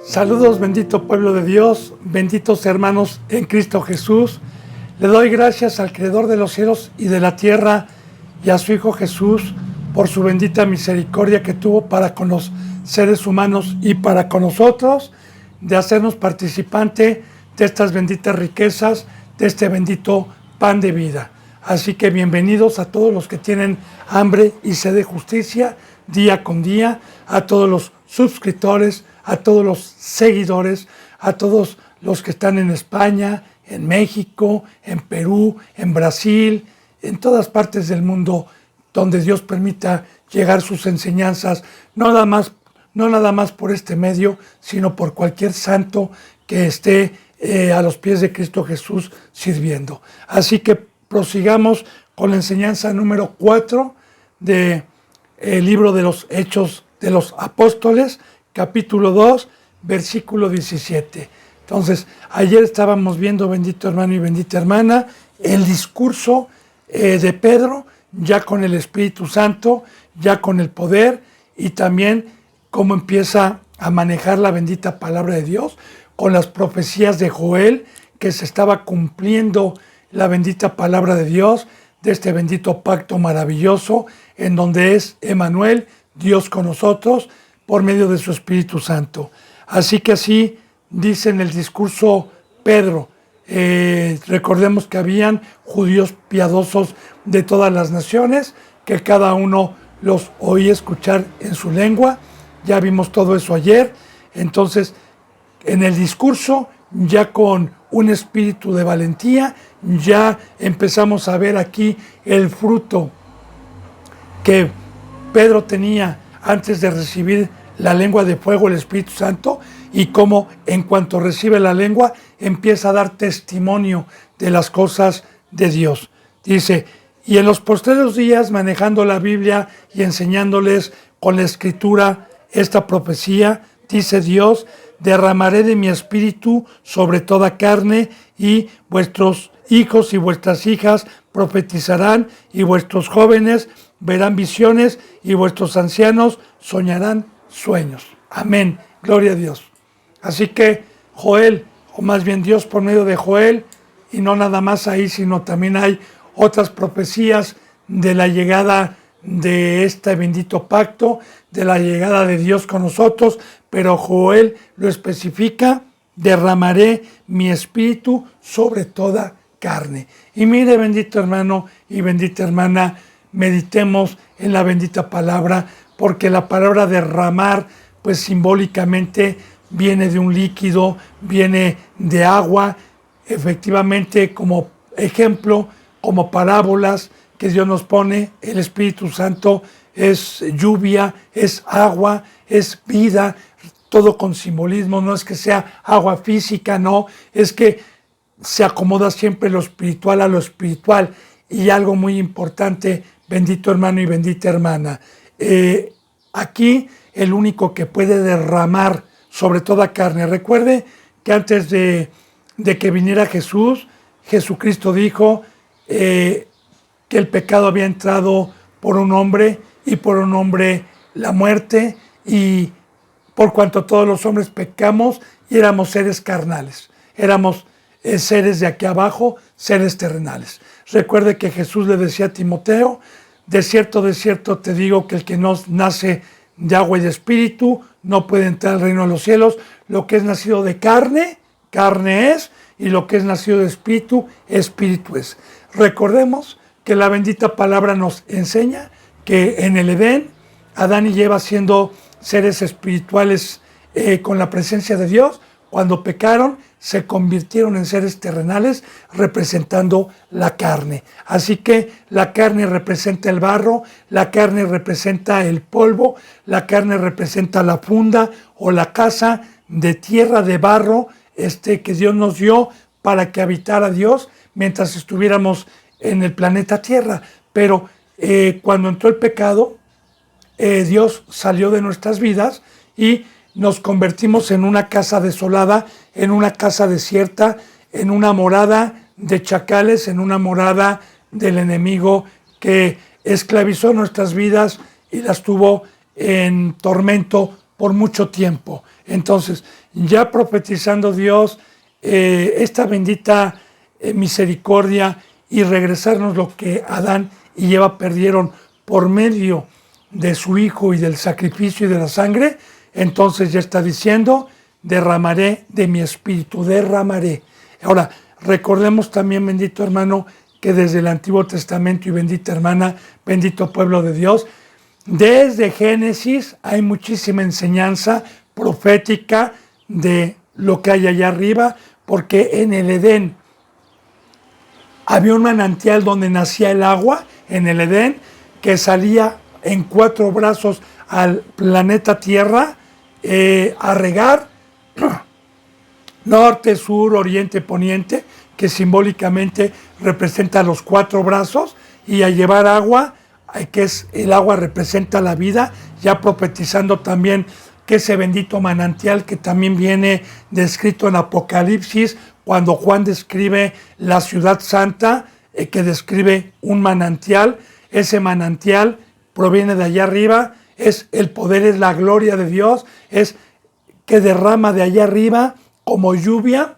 Saludos, bendito pueblo de Dios, benditos hermanos en Cristo Jesús. Le doy gracias al Creador de los cielos y de la tierra y a su Hijo Jesús por su bendita misericordia que tuvo para con los seres humanos y para con nosotros, de hacernos participante de estas benditas riquezas, de este bendito pan de vida. Así que bienvenidos a todos los que tienen hambre y sed de justicia día con día, a todos los suscriptores, a todos los seguidores, a todos los que están en España, en México, en Perú, en Brasil, en todas partes del mundo donde Dios permita llegar sus enseñanzas, no nada más por este medio, sino por cualquier santo que esté a los pies de Cristo Jesús sirviendo. Así que prosigamos con la enseñanza número 4 del libro de los Hechos de los Apóstoles, capítulo 2, versículo 17. Entonces, ayer estábamos viendo, bendito hermano y bendita hermana, el discurso de Pedro, ya con el Espíritu Santo, ya con el poder, y también cómo empieza a manejar la bendita palabra de Dios, con las profecías de Joel, que se estaba cumpliendo la bendita palabra de Dios, de este bendito pacto maravilloso, en donde es Emmanuel, Dios con nosotros, por medio de su Espíritu Santo. Así que así dice en el discurso Pedro. Recordemos que habían judíos piadosos de todas las naciones, que cada uno los oía escuchar en su lengua. Ya vimos todo eso ayer. Entonces, en el discurso, ya con un espíritu de valentía, ya empezamos a ver aquí el fruto que Pedro tenía antes de recibir la lengua de fuego, el Espíritu Santo, y cómo en cuanto recibe la lengua empieza a dar testimonio de las cosas de Dios. Dice, y en los postreros días, manejando la Biblia y enseñándoles con la Escritura esta profecía, dice Dios, derramaré de mi espíritu sobre toda carne, y vuestros hijos y vuestras hijas profetizarán, y vuestros jóvenes verán visiones, y vuestros ancianos soñarán sueños. Amén. Gloria a Dios. Así que Joel, o más bien Dios por medio de Joel, y no nada más ahí, sino también hay otras profecías de la llegada de este bendito pacto, de la llegada de Dios con nosotros, pero Joel lo especifica, derramaré mi espíritu sobre toda carne. Y mire, bendito hermano y bendita hermana, meditemos en la bendita palabra, porque la palabra derramar, pues simbólicamente viene de un líquido, viene de agua, efectivamente como ejemplo, como parábolas que Dios nos pone, el Espíritu Santo es lluvia, es agua, es vida, todo con simbolismo, no es que sea agua física, no, es que se acomoda siempre lo espiritual a lo espiritual. Y algo muy importante, bendito hermano y bendita hermana, aquí el único que puede derramar sobre toda carne. Recuerde que antes de que viniera Jesús, Jesucristo dijo que el pecado había entrado por un hombre, y por un hombre la muerte, y por cuanto todos los hombres pecamos y éramos seres carnales, éramos seres de aquí abajo, seres terrenales. Recuerde que Jesús le decía a Timoteo, de cierto te digo que el que no nace de agua y de espíritu no puede entrar al reino de los cielos. Lo que es nacido de carne, carne es, y lo que es nacido de espíritu, espíritu es. Recordemos que la bendita palabra nos enseña que en el Edén, Adán y Eva, siendo seres espirituales con la presencia de Dios, cuando pecaron, se convirtieron en seres terrenales representando la carne. Así que la carne representa el barro, la carne representa el polvo, la carne representa la funda o la casa de tierra, de barro, que Dios nos dio para que habitara Dios mientras estuviéramos en el planeta Tierra. Pero cuando entró el pecado, Dios salió de nuestras vidas y nos convertimos en una casa desolada, en una casa desierta, en una morada de chacales, en una morada del enemigo que esclavizó nuestras vidas y las tuvo en tormento por mucho tiempo. Entonces, ya profetizando Dios esta bendita misericordia y regresarnos lo que Adán y Eva perdieron por medio de su Hijo y del sacrificio y de la sangre. Entonces ya está diciendo, derramaré de mi espíritu, derramaré. Ahora, recordemos también, bendito hermano, que desde el Antiguo Testamento y bendita hermana, bendito pueblo de Dios, desde Génesis hay muchísima enseñanza profética de lo que hay allá arriba, porque en el Edén había un manantial donde nacía el agua, en el Edén, que salía en 4 brazos al planeta Tierra a regar norte, sur, oriente, poniente, que simbólicamente representa los 4 brazos, y a llevar agua, que es el agua representa la vida, ya profetizando también que ese bendito manantial que también viene descrito en Apocalipsis, cuando Juan describe la ciudad santa, que describe un manantial. Ese manantial proviene de allá arriba, es el poder, es la gloria de Dios, es que derrama de allá arriba como lluvia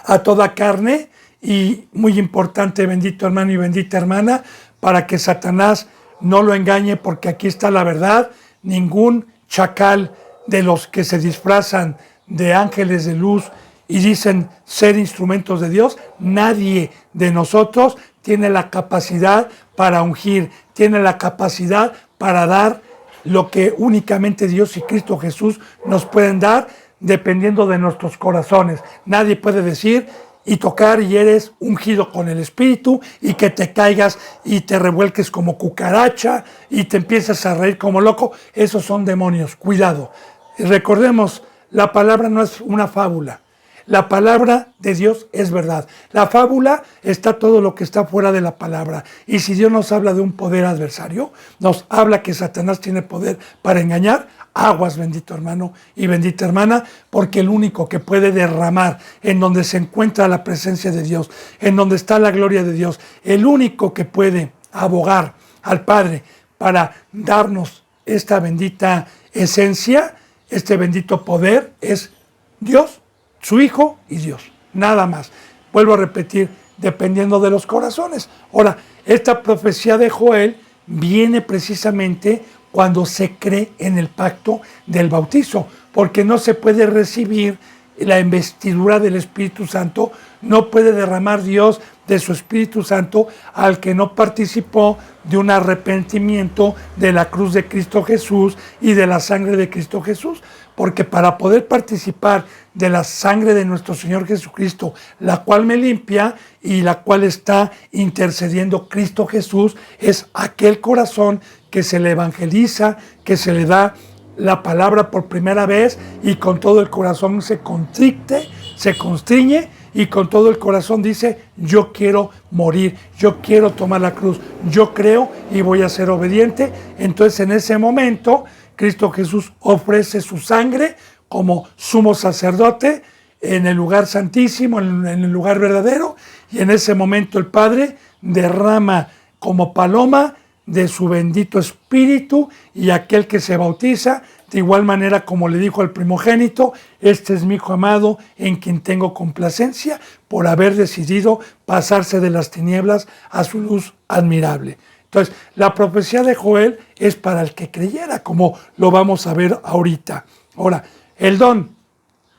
a toda carne. Y muy importante, bendito hermano y bendita hermana, para que Satanás no lo engañe, porque aquí está la verdad. Ningún chacal de los que se disfrazan de ángeles de luz y dicen ser instrumentos de Dios, nadie de nosotros tiene la capacidad para ungir, tiene la capacidad para dar lo que únicamente Dios y Cristo Jesús nos pueden dar, dependiendo de nuestros corazones. Nadie puede decir y tocar y eres ungido con el Espíritu y que te caigas y te revuelques como cucaracha y te empiezas a reír como loco. Esos son demonios, cuidado. Recordemos, la palabra no es una fábula. La palabra de Dios es verdad. La fábula está todo lo que está fuera de la palabra. Y si Dios nos habla de un poder adversario, nos habla que Satanás tiene poder para engañar, aguas, bendito hermano y bendita hermana, porque el único que puede derramar en donde se encuentra la presencia de Dios, en donde está la gloria de Dios, el único que puede abogar al Padre para darnos esta bendita esencia, este bendito poder, es Dios, su Hijo y Dios, nada más. Vuelvo a repetir, dependiendo de los corazones. Ahora, esta profecía de Joel viene precisamente cuando se cree en el pacto del bautizo, porque no se puede recibir la investidura del Espíritu Santo, no puede derramar Dios de su Espíritu Santo al que no participó de un arrepentimiento de la cruz de Cristo Jesús y de la sangre de Cristo Jesús, porque para poder participar de la sangre de nuestro Señor Jesucristo, la cual me limpia y la cual está intercediendo Cristo Jesús, es aquel corazón que se le evangeliza, que se le da la palabra por primera vez y con todo el corazón se constricte, se constriñe y con todo el corazón dice, yo quiero morir, yo quiero tomar la cruz, yo creo y voy a ser obediente. Entonces en ese momento Cristo Jesús ofrece su sangre como sumo sacerdote en el lugar santísimo, en el lugar verdadero, y en ese momento el Padre derrama como paloma de su bendito Espíritu, y aquel que se bautiza, de igual manera como le dijo al primogénito, este es mi Hijo amado en quien tengo complacencia, por haber decidido pasarse de las tinieblas a su luz admirable. Entonces, la profecía de Joel es para el que creyera, como lo vamos a ver ahorita. Ahora, el don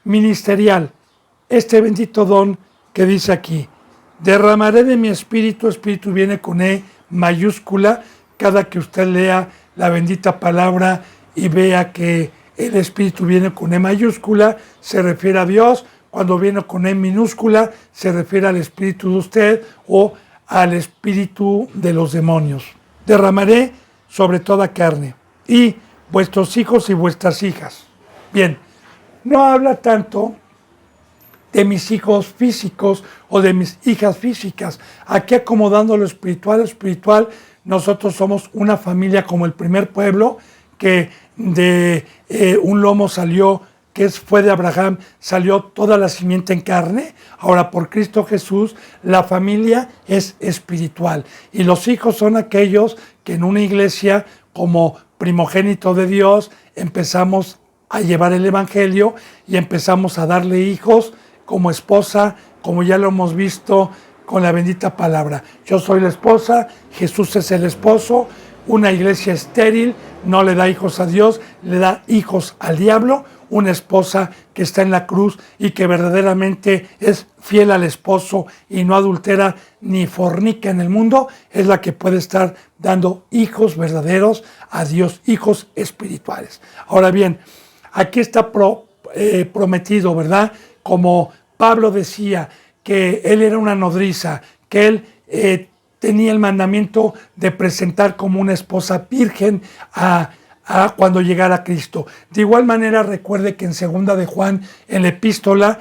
ministerial, este bendito don que dice aquí, derramaré de mi espíritu, espíritu viene con E mayúscula, cada que usted lea la bendita palabra y vea que el espíritu viene con E mayúscula, se refiere a Dios. Cuando viene con E minúscula, se refiere al espíritu de usted o al espíritu de los demonios. Derramaré sobre toda carne y vuestros hijos y vuestras hijas. Bien, no habla tanto de mis hijos físicos o de mis hijas físicas. Aquí acomodando lo espiritual, nosotros somos una familia como el primer pueblo, que de un lomo salió, fue de Abraham, salió toda la simiente en carne. Ahora por Cristo Jesús la familia es espiritual y los hijos son aquellos que en una iglesia como primogénito de Dios empezamos a llevar el evangelio y empezamos a darle hijos como esposa, como ya lo hemos visto con la bendita palabra. Yo soy la esposa, Jesús es el esposo. Una iglesia estéril no le da hijos a Dios, le da hijos al diablo. Una esposa que está en la cruz y que verdaderamente es fiel al esposo y no adultera ni fornica en el mundo, es la que puede estar dando hijos verdaderos a Dios, hijos espirituales. Ahora bien, aquí está prometido, ¿verdad? Como Pablo decía, que él era una nodriza, que él tenía el mandamiento de presentar como una esposa virgen a cuando llegara Cristo. De igual manera, recuerde que en 2 de Juan, en la epístola,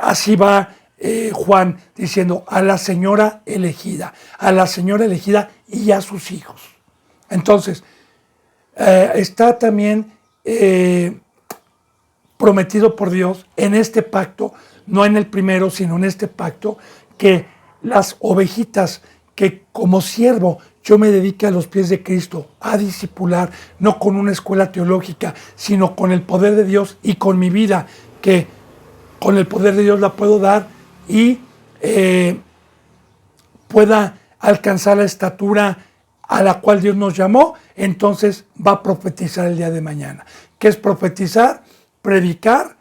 así va Juan diciendo a la señora elegida y a sus hijos. Entonces, está también prometido por Dios en este pacto, no en el primero, sino en este pacto, que las ovejitas que como siervo yo me dedique a los pies de Cristo, a discipular, no con una escuela teológica, sino con el poder de Dios y con mi vida, que con el poder de Dios la puedo dar y pueda alcanzar la estatura a la cual Dios nos llamó, entonces va a profetizar el día de mañana. ¿Qué es profetizar? Predicar,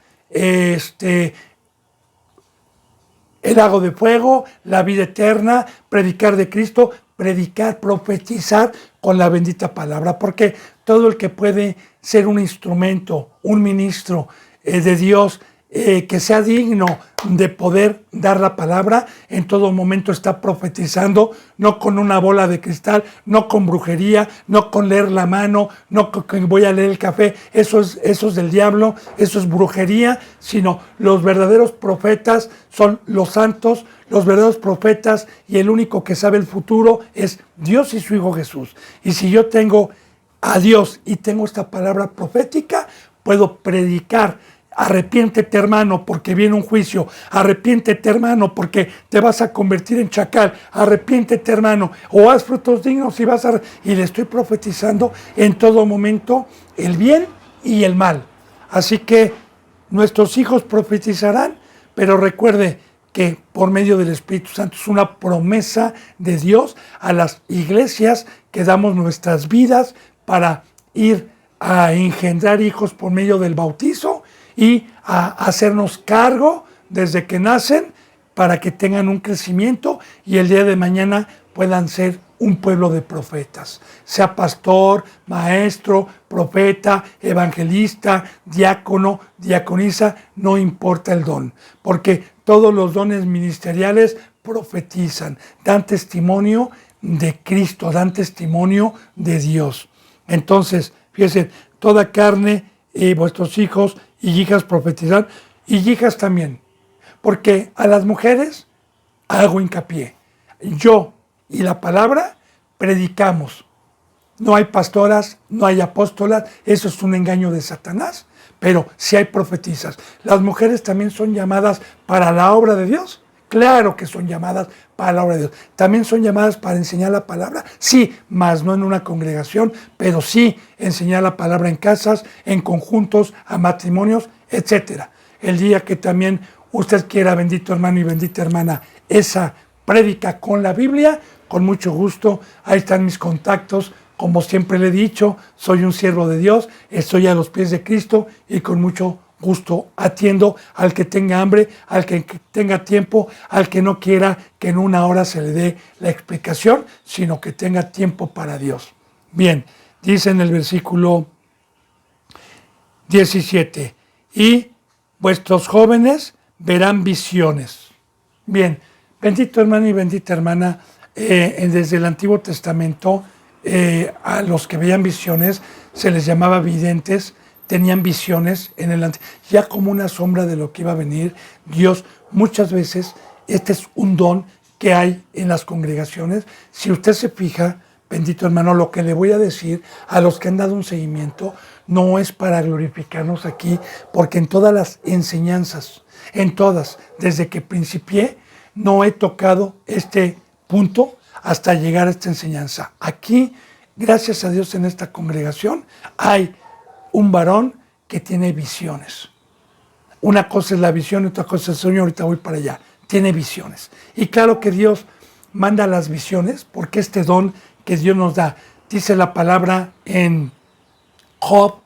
el lago de fuego, la vida eterna, predicar de Cristo, predicar, profetizar con la bendita palabra, porque todo el que puede ser un instrumento, un ministro de Dios, que sea digno de poder dar la palabra, en todo momento está profetizando, no con una bola de cristal, no con brujería, no con leer la mano, no con que voy a leer el café, eso es del diablo, eso es brujería, sino los verdaderos profetas son los santos, los verdaderos profetas, y el único que sabe el futuro es Dios y su Hijo Jesús. Y si yo tengo a Dios y tengo esta palabra profética, puedo predicar. Arrepiéntete, hermano, porque viene un juicio. Arrepiéntete, hermano, porque te vas a convertir en chacal. Arrepiéntete, hermano, o haz frutos dignos y le estoy profetizando en todo momento el bien y el mal. Así que nuestros hijos profetizarán, pero recuerde que por medio del Espíritu Santo es una promesa de Dios a las iglesias que damos nuestras vidas para ir a engendrar hijos por medio del bautizo y a hacernos cargo desde que nacen para que tengan un crecimiento y el día de mañana puedan ser un pueblo de profetas. Sea pastor, maestro, profeta, evangelista, diácono, diaconisa, no importa el don, porque todos los dones ministeriales profetizan, dan testimonio de Cristo, dan testimonio de Dios. Entonces, fíjense, toda carne y vuestros hijos y hijas profetizarán, y hijas también, porque a las mujeres hago hincapié. Yo y la palabra predicamos. No hay pastoras, no hay apóstolas, eso es un engaño de Satanás, pero sí hay profetizas. Las mujeres también son llamadas para la obra de Dios. Claro que son llamadas para la obra de Dios. También son llamadas para enseñar la palabra. Sí, más no en una congregación, pero sí enseñar la palabra en casas, en conjuntos, a matrimonios, etc. El día que también usted quiera, bendito hermano y bendita hermana, esa prédica con la Biblia, con mucho gusto, ahí están mis contactos. Como siempre le he dicho, soy un siervo de Dios, estoy a los pies de Cristo y con mucho gusto atiendo al que tenga hambre, al que tenga tiempo, al que no quiera que en una hora se le dé la explicación, sino que tenga tiempo para Dios. Bien, dice en el versículo 17, y vuestros jóvenes verán visiones. Bien, bendito hermano y bendita hermana, desde el Antiguo Testamento, a los que veían visiones se les llamaba videntes, tenían visiones en el ya como una sombra de lo que iba a venir. Dios, muchas veces, este es un don que hay en las congregaciones. Si usted se fija, bendito hermano, lo que le voy a decir a los que han dado un seguimiento no es para glorificarnos aquí, porque en todas las enseñanzas, en todas, desde que principié, no he tocado este punto hasta llegar a esta enseñanza. Aquí, gracias a Dios, en esta congregación hay un varón que tiene visiones. Una cosa es la visión y otra cosa es el sueño, ahorita voy para allá. Tiene visiones. Y claro que Dios manda las visiones porque este don que Dios nos da, dice la palabra en Job,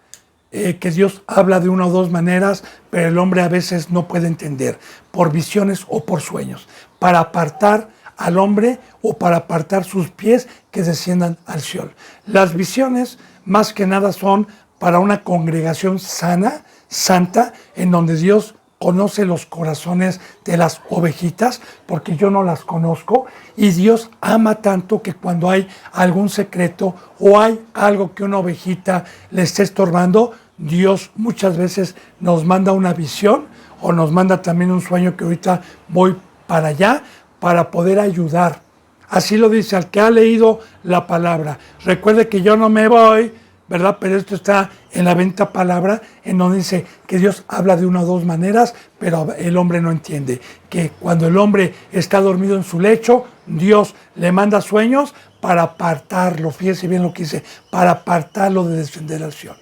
que Dios habla de una o dos maneras, pero el hombre a veces no puede entender, por visiones o por sueños, para apartar al hombre o para apartar sus pies que desciendan al Seol. Las visiones más que nada son para una congregación sana, santa, en donde Dios conoce los corazones de las ovejitas, porque yo no las conozco, y Dios ama tanto que cuando hay algún secreto o hay algo que una ovejita le esté estorbando, Dios muchas veces nos manda una visión o nos manda también un sueño, que ahorita voy para allá, para poder ayudar. Así lo dice al que ha leído la palabra. Recuerde que yo no me voy, ¿verdad? Pero esto está en la bendita palabra, en donde dice que Dios habla de una o dos maneras, pero el hombre no entiende. Que cuando el hombre está dormido en su lecho, Dios le manda sueños para apartarlo. Fíjese bien lo que dice, para apartarlo de descender al Seol.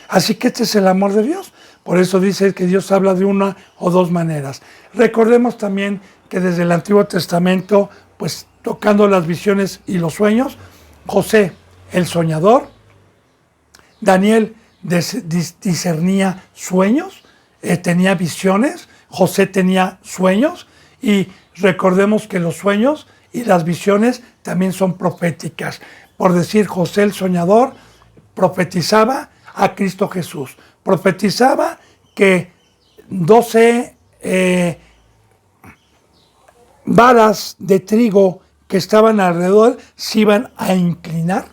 Así que este es el amor de Dios. Por eso dice que Dios habla de una o dos maneras. Recordemos también que desde el Antiguo Testamento, pues tocando las visiones y los sueños, José, el soñador, Daniel discernía sueños, tenía visiones, José tenía sueños, y recordemos que los sueños y las visiones también son proféticas. Por decir, José el soñador profetizaba a Cristo Jesús, profetizaba que 12 varas de trigo que estaban alrededor se iban a inclinar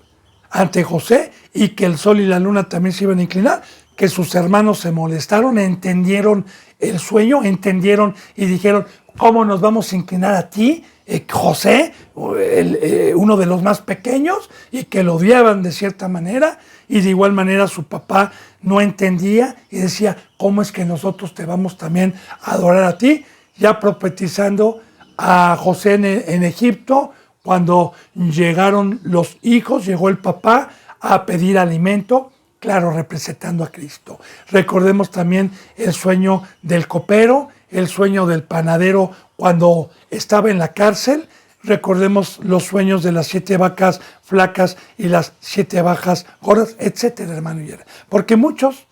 ante José, y que el sol y la luna también se iban a inclinar, que sus hermanos se molestaron, entendieron el sueño, entendieron y dijeron, ¿cómo nos vamos a inclinar a ti, José, uno de los más pequeños, y que lo odiaban de cierta manera? Y de igual manera su papá no entendía y decía, ¿cómo es que nosotros te vamos también a adorar a ti? Ya profetizando a José en Egipto, cuando llegaron los hijos, llegó el papá a pedir alimento, claro, representando a Cristo. Recordemos también el sueño del copero, el sueño del panadero cuando estaba en la cárcel. Recordemos los sueños de las 7 vacas flacas y las 7 vacas gordas, etcétera, hermano. Porque muchos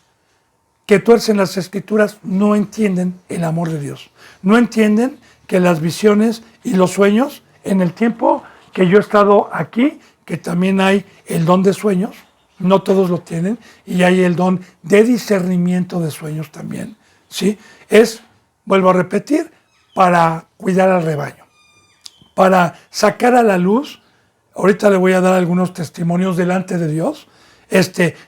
que tuercen las escrituras no entienden el amor de Dios. No entienden que las visiones y los sueños, en el tiempo que yo he estado aquí, que también hay el don de sueños, no todos lo tienen, y hay el don de discernimiento de sueños también, ¿sí? Es, vuelvo a repetir, para cuidar al rebaño, para sacar a la luz. Ahorita le voy a dar algunos testimonios delante de Dios.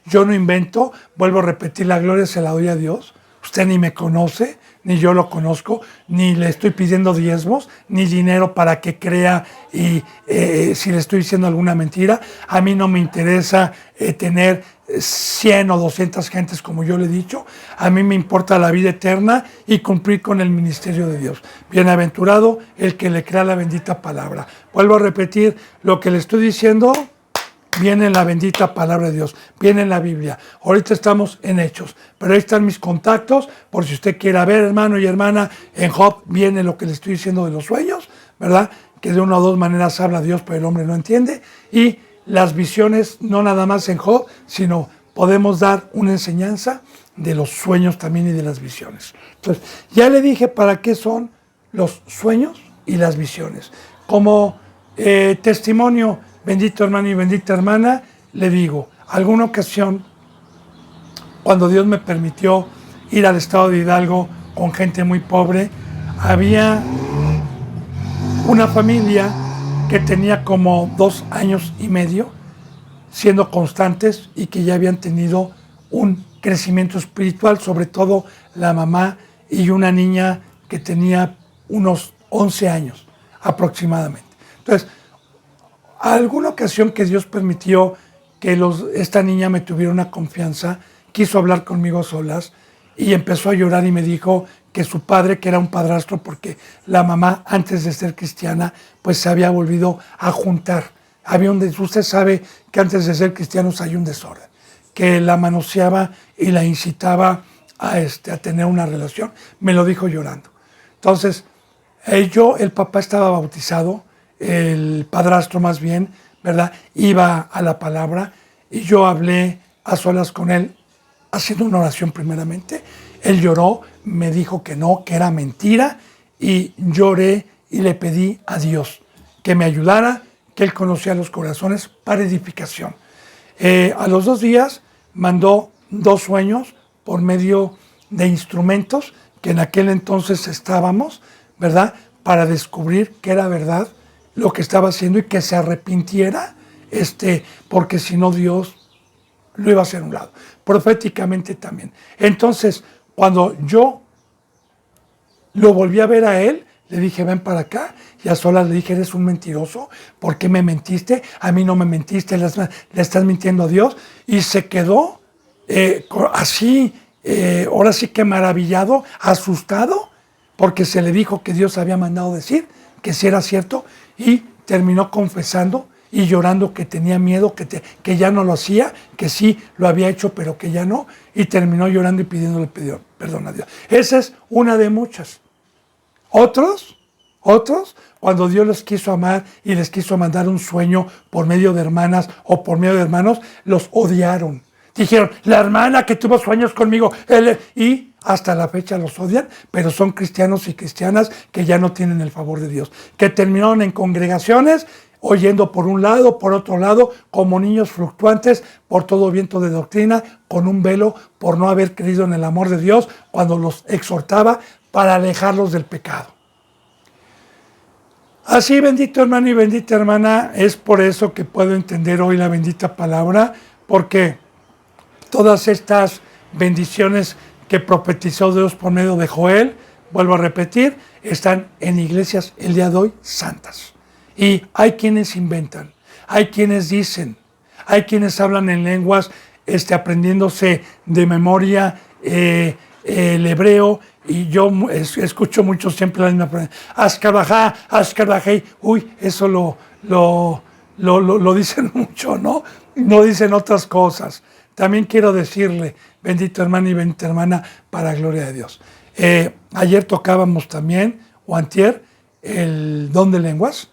Yo no invento, vuelvo a repetir, la gloria se la doy a Dios. Usted ni me conoce, ni yo lo conozco, ni le estoy pidiendo diezmos, ni dinero para que crea, y si le estoy diciendo alguna mentira. A mí no me interesa tener 100 o 200 gentes, como yo le he dicho. A mí me importa la vida eterna y cumplir con el ministerio de Dios. Bienaventurado el que le crea la bendita palabra. Vuelvo a repetir, lo que le estoy diciendo viene en la bendita palabra de Dios, viene en la Biblia. Ahorita estamos en Hechos, pero ahí están mis contactos, por si usted quiera ver, hermano y hermana. En Job viene lo que le estoy diciendo de los sueños, ¿verdad? Que de una o dos maneras habla Dios, pero el hombre no entiende. Y las visiones, no nada más en Job, sino podemos dar una enseñanza de los sueños también y de las visiones. Entonces, ya le dije para qué son los sueños y las visiones. Como testimonio, bendito hermano y bendita hermana, le digo, alguna ocasión, cuando Dios me permitió ir al estado de Hidalgo con gente muy pobre, había una familia que tenía como 2 años y medio siendo constantes y que ya habían tenido un crecimiento espiritual, sobre todo la mamá y una niña que tenía unos 11 años aproximadamente. Entonces, alguna ocasión que Dios permitió que esta niña me tuviera una confianza, quiso hablar conmigo a solas y empezó a llorar y me dijo que su padre, que era un padrastro, porque la mamá antes de ser cristiana, pues se había volvido a juntar. Usted sabe que antes de ser cristianos hay un desorden, que la manoseaba y la incitaba a tener una relación. Me lo dijo llorando. Entonces, el papá estaba bautizado, el padrastro más bien, ¿verdad? Iba a la palabra y yo hablé a solas con él, haciendo una oración primeramente. Él lloró, me dijo que no, que era mentira, y lloré y le pedí a Dios que me ayudara, que Él conocía los corazones para edificación. A los 2 días mandó 2 sueños por medio de instrumentos que en aquel entonces estábamos, ¿verdad? Para descubrir que era verdad lo que estaba haciendo y que se arrepintiera, porque si no Dios lo iba a hacer a un lado. Proféticamente también. Entonces, cuando yo lo volví a ver a él, le dije, ven para acá, y a solas le dije, eres un mentiroso, ¿por qué me mentiste? A mí no me mentiste, le estás mintiendo a Dios. Y se quedó así, ahora sí que maravillado, asustado, porque se le dijo que Dios había mandado decir que sí era cierto, y terminó confesando y llorando que tenía miedo, que ya no lo hacía, que sí lo había hecho, pero que ya no, y terminó llorando y pidiéndole perdón a Dios. Esa es una de muchas. Otros, cuando Dios les quiso amar y les quiso mandar un sueño por medio de hermanas o por medio de hermanos, los odiaron. Dijeron, la hermana que tuvo sueños conmigo, y hasta la fecha los odian, pero son cristianos y cristianas que ya no tienen el favor de Dios, que terminaron en congregaciones, oyendo por un lado, por otro lado, como niños fluctuantes por todo viento de doctrina, con un velo por no haber creído en el amor de Dios cuando los exhortaba para alejarlos del pecado. Así, bendito hermano y bendita hermana, es por eso que puedo entender hoy la bendita palabra, porque todas estas bendiciones que profetizó Dios por medio de Joel, vuelvo a repetir, están en iglesias el día de hoy santas. Y hay quienes inventan, hay quienes dicen, hay quienes hablan en lenguas, aprendiéndose de memoria el hebreo, y yo escucho mucho siempre la misma palabra, Ashkabajá, Ashkabajé, uy, eso lo dicen mucho, ¿no? No dicen otras cosas. También quiero decirle, bendito hermano y bendita hermana, para gloria de Dios. Ayer tocábamos también, o antier, el don de lenguas.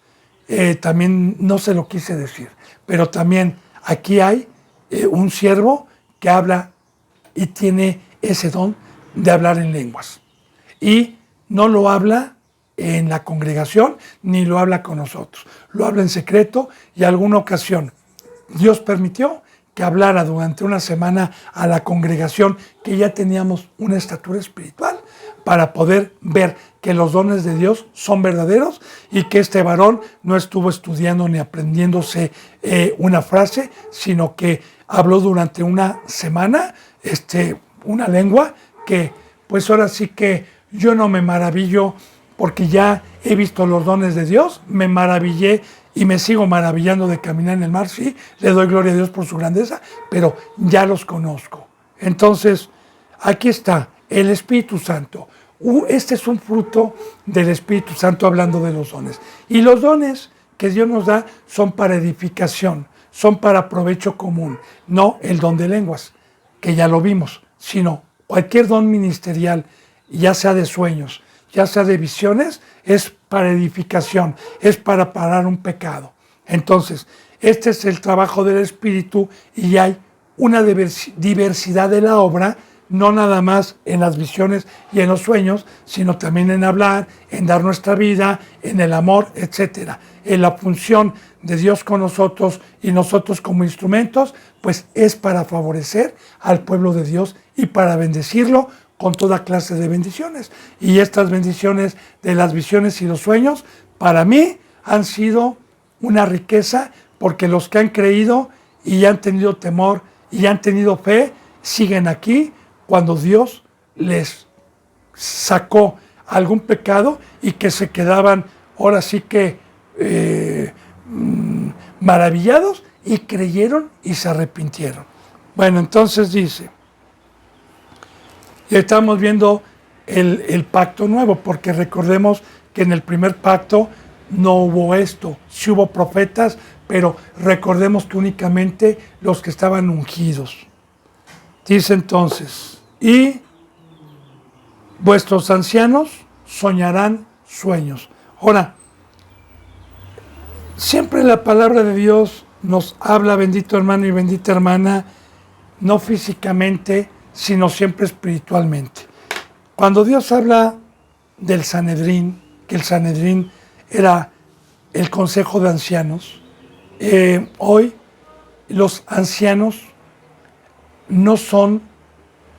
También no se lo quise decir, pero también aquí hay un siervo que habla y tiene ese don de hablar en lenguas. Y no lo habla en la congregación, ni lo habla con nosotros. Lo habla en secreto, y alguna ocasión Dios permitió que hablara durante una semana a la congregación, que ya teníamos una estatura espiritual, para poder ver que los dones de Dios son verdaderos, y que este varón no estuvo estudiando ni aprendiéndose una frase, sino que habló durante una semana una lengua que, pues ahora sí que yo no me maravillo, porque ya he visto los dones de Dios, me maravillé y me sigo maravillando de caminar en el mar, sí, le doy gloria a Dios por su grandeza, pero ya los conozco. Entonces, aquí está el Espíritu Santo. Este es un fruto del Espíritu Santo, hablando de los dones. Y los dones que Dios nos da son para edificación, son para provecho común, no el don de lenguas, que ya lo vimos, sino cualquier don ministerial, ya sea de sueños, ya sea de visiones, es para edificación, es para parar un pecado. Entonces, este es el trabajo del Espíritu, y hay una diversidad de la obra, no nada más en las visiones y en los sueños, sino también en hablar, en dar nuestra vida, en el amor, etc. En la función de Dios con nosotros y nosotros como instrumentos, pues es para favorecer al pueblo de Dios y para bendecirlo con toda clase de bendiciones. Y estas bendiciones de las visiones y los sueños, para mí, han sido una riqueza, porque los que han creído y han tenido temor y han tenido fe, siguen aquí cuando Dios les sacó algún pecado, y que se quedaban ahora sí que maravillados, y creyeron y se arrepintieron. Bueno, entonces dice, y estamos viendo el pacto nuevo, porque recordemos que en el primer pacto no hubo esto, sí hubo profetas, pero recordemos que únicamente los que estaban ungidos. Dice entonces, y vuestros ancianos soñarán sueños. Ahora, siempre la palabra de Dios nos habla, bendito hermano y bendita hermana, no físicamente, sino siempre espiritualmente. Cuando Dios habla del Sanedrín, que el Sanedrín era el consejo de ancianos, hoy los ancianos no son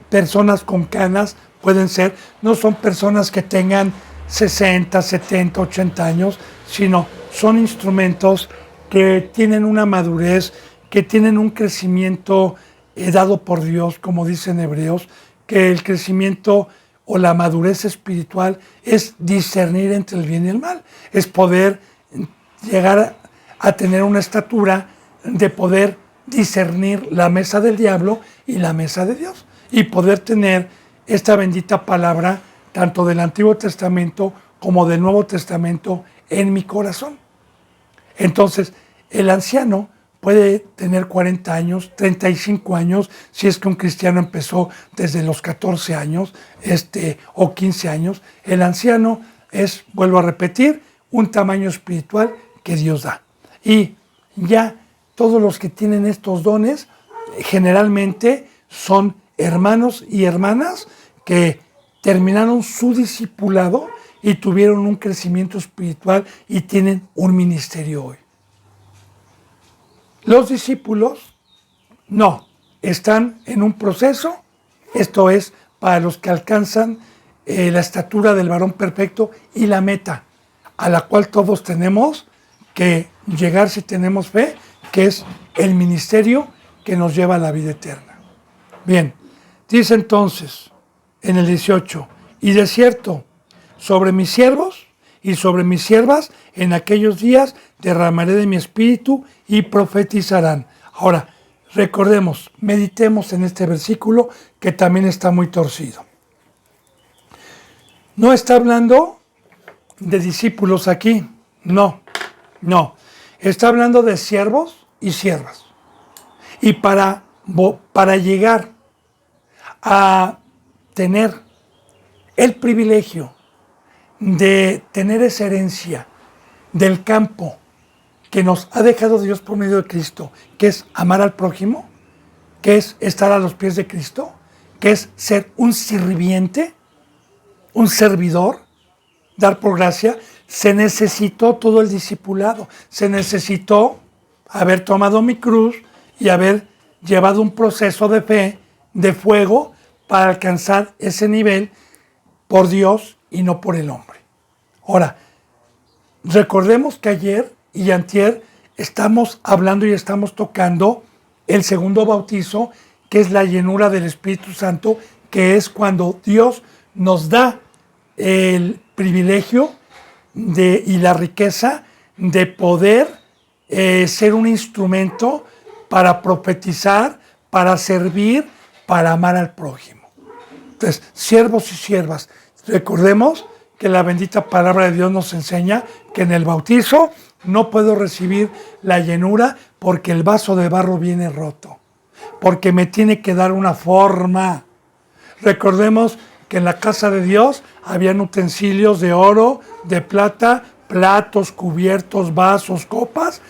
personas con canas, pueden ser, no son personas que tengan 60, 70, 80 años, sino son instrumentos que tienen una madurez, que tienen un crecimiento dado por Dios, como dicen Hebreos, que el crecimiento o la madurez espiritual es discernir entre el bien y el mal, es poder llegar a tener una estatura de poder discernir la mesa del diablo y la mesa de Dios, y poder tener esta bendita palabra tanto del Antiguo Testamento como del Nuevo Testamento en mi corazón. Entonces, el anciano puede tener 40 años, 35 años, si es que un cristiano empezó desde los 14 años o 15 años. El anciano es, vuelvo a repetir, un tamaño espiritual que Dios da. Y ya todos los que tienen estos dones generalmente son hermanos y hermanas que terminaron su discipulado y tuvieron un crecimiento espiritual y tienen un ministerio hoy. Los discípulos no, están en un proceso, esto es para los que alcanzan la estatura del varón perfecto y la meta a la cual todos tenemos que llegar si tenemos fe, que es el ministerio que nos lleva a la vida eterna. Bien, dice entonces en el 18, y de cierto, sobre mis siervos y sobre mis siervas en aquellos días derramaré de mi espíritu y profetizarán. Ahora, recordemos, meditemos en este versículo que también está muy torcido. No está hablando de discípulos aquí, no. Está hablando de siervos y siervas. Y para llegar a tener el privilegio de tener esa herencia del campo que nos ha dejado Dios por medio de Cristo, que es amar al prójimo, que es estar a los pies de Cristo, que es ser un sirviente, un servidor, dar por gracia, se necesitó todo el discipulado, se necesitó haber tomado mi cruz y haber llevado un proceso de fe, de fuego, para alcanzar ese nivel por Dios y no por el hombre. Ahora, recordemos que ayer y antier estamos hablando y estamos tocando el segundo bautizo, que es la llenura del Espíritu Santo, que es cuando Dios nos da el privilegio y la riqueza de poder ser un instrumento para profetizar, para servir, para amar al prójimo. Entonces, siervos y siervas, recordemos que la bendita palabra de Dios nos enseña que en el bautizo no puedo recibir la llenura porque el vaso de barro viene roto, porque me tiene que dar una forma. Recordemos que en la casa de Dios habían utensilios de oro, de plata, platos, cubiertos, vasos, copas,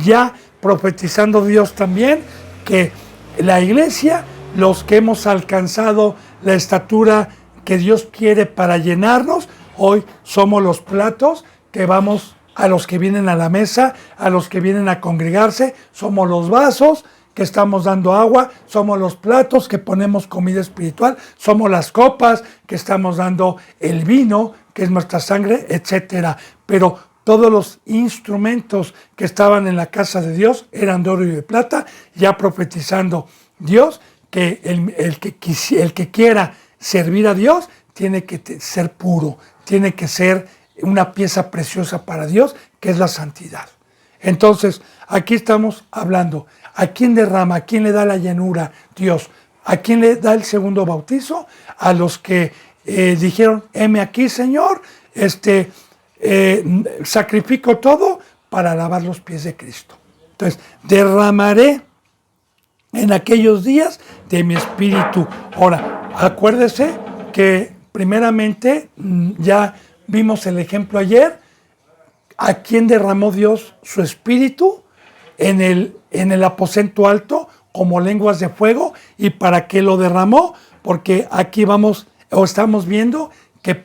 ya profetizando Dios también que la iglesia, los que hemos alcanzado la estatura que Dios quiere para llenarnos, hoy somos los platos que vamos a los que vienen a la mesa, a los que vienen a congregarse, somos los vasos que estamos dando agua, somos los platos que ponemos comida espiritual, somos las copas que estamos dando el vino, que es nuestra sangre, etcétera. Pero todos los instrumentos que estaban en la casa de Dios eran de oro y de plata, ya profetizando Dios que el que quiera servir a Dios tiene que ser puro, tiene que ser una pieza preciosa para Dios, que es la santidad. Entonces, aquí estamos hablando, ¿a quién derrama, a quién le da la llenura Dios? ¿A quién le da el segundo bautizo? A los que dijeron, heme aquí, Señor, sacrifico todo para lavar los pies de Cristo. Entonces, derramaré en aquellos días de mi espíritu. Ahora, acuérdese que primeramente ya vimos el ejemplo ayer, a quién derramó Dios su espíritu en el aposento alto como lenguas de fuego. ¿Y para qué lo derramó? Porque aquí vamos o estamos viendo que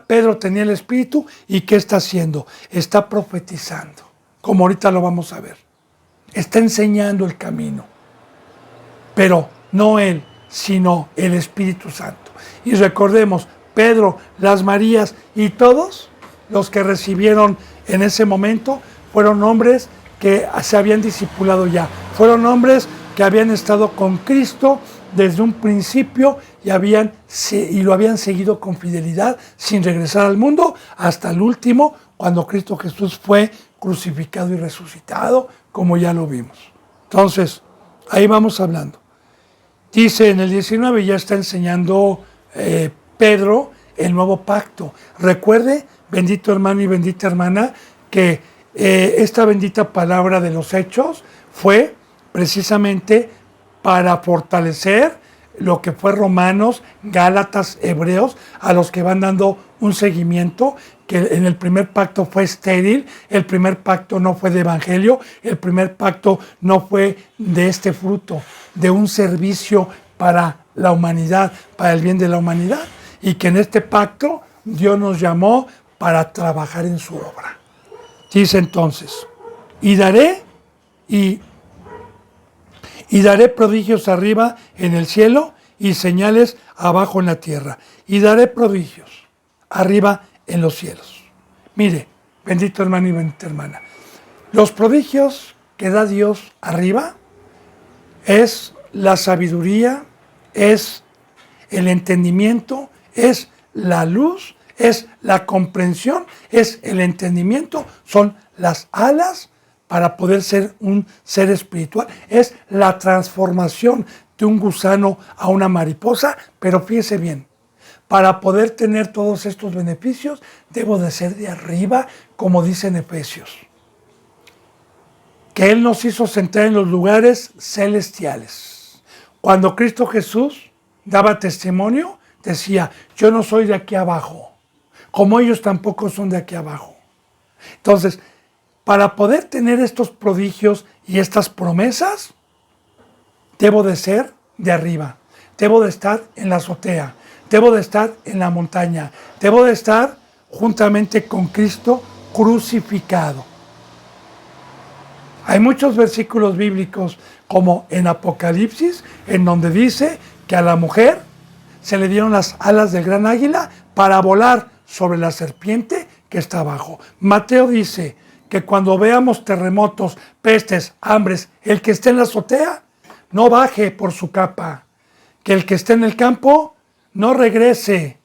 Pedro tenía el espíritu y ¿qué está haciendo? Está profetizando, como ahorita lo vamos a ver. Está enseñando el camino, pero no él, sino el Espíritu Santo. Y recordemos, Pedro, las Marías y todos los que recibieron en ese momento fueron hombres que se habían discipulado ya, fueron hombres que habían estado con Cristo desde un principio y lo habían seguido con fidelidad sin regresar al mundo hasta el último, cuando Cristo Jesús fue crucificado y resucitado, como ya lo vimos. Entonces, ahí vamos hablando. Dice en el 19, ya está enseñando Pedro el nuevo pacto. Recuerde, bendito hermano y bendita hermana, que esta bendita palabra de los hechos fue precisamente para fortalecer lo que fue Romanos, Gálatas, Hebreos, a los que van dando un seguimiento, que en el primer pacto fue estéril, el primer pacto no fue de evangelio, el primer pacto no fue de este fruto, de un servicio para la humanidad, para el bien de la humanidad, y que en este pacto Dios nos llamó para trabajar en su obra. Dice entonces, y daré prodigios arriba en el cielo y señales abajo en la tierra. Y daré prodigios arriba en los cielos. Mire, bendito hermano y bendita hermana, los prodigios que da Dios arriba es la sabiduría, es el entendimiento, es la luz, es la comprensión, es el entendimiento, son las alas para poder ser un ser espiritual. Es la transformación de un gusano a una mariposa, pero fíjese bien, para poder tener todos estos beneficios, debo de ser de arriba, como dice en Efesios, que Él nos hizo sentar en los lugares celestiales. Cuando Cristo Jesús daba testimonio, decía, yo no soy de aquí abajo, como ellos tampoco son de aquí abajo. Entonces, para poder tener estos prodigios y estas promesas, debo de ser de arriba, debo de estar en la azotea, debo de estar en la montaña, debo de estar juntamente con Cristo crucificado. Hay muchos versículos bíblicos, como en Apocalipsis, en donde dice que a la mujer se le dieron las alas del gran águila para volar sobre la serpiente que está abajo. Mateo dice que cuando veamos terremotos, pestes, hambres, el que esté en la azotea no baje por su capa, que el que esté en el campo no regrese.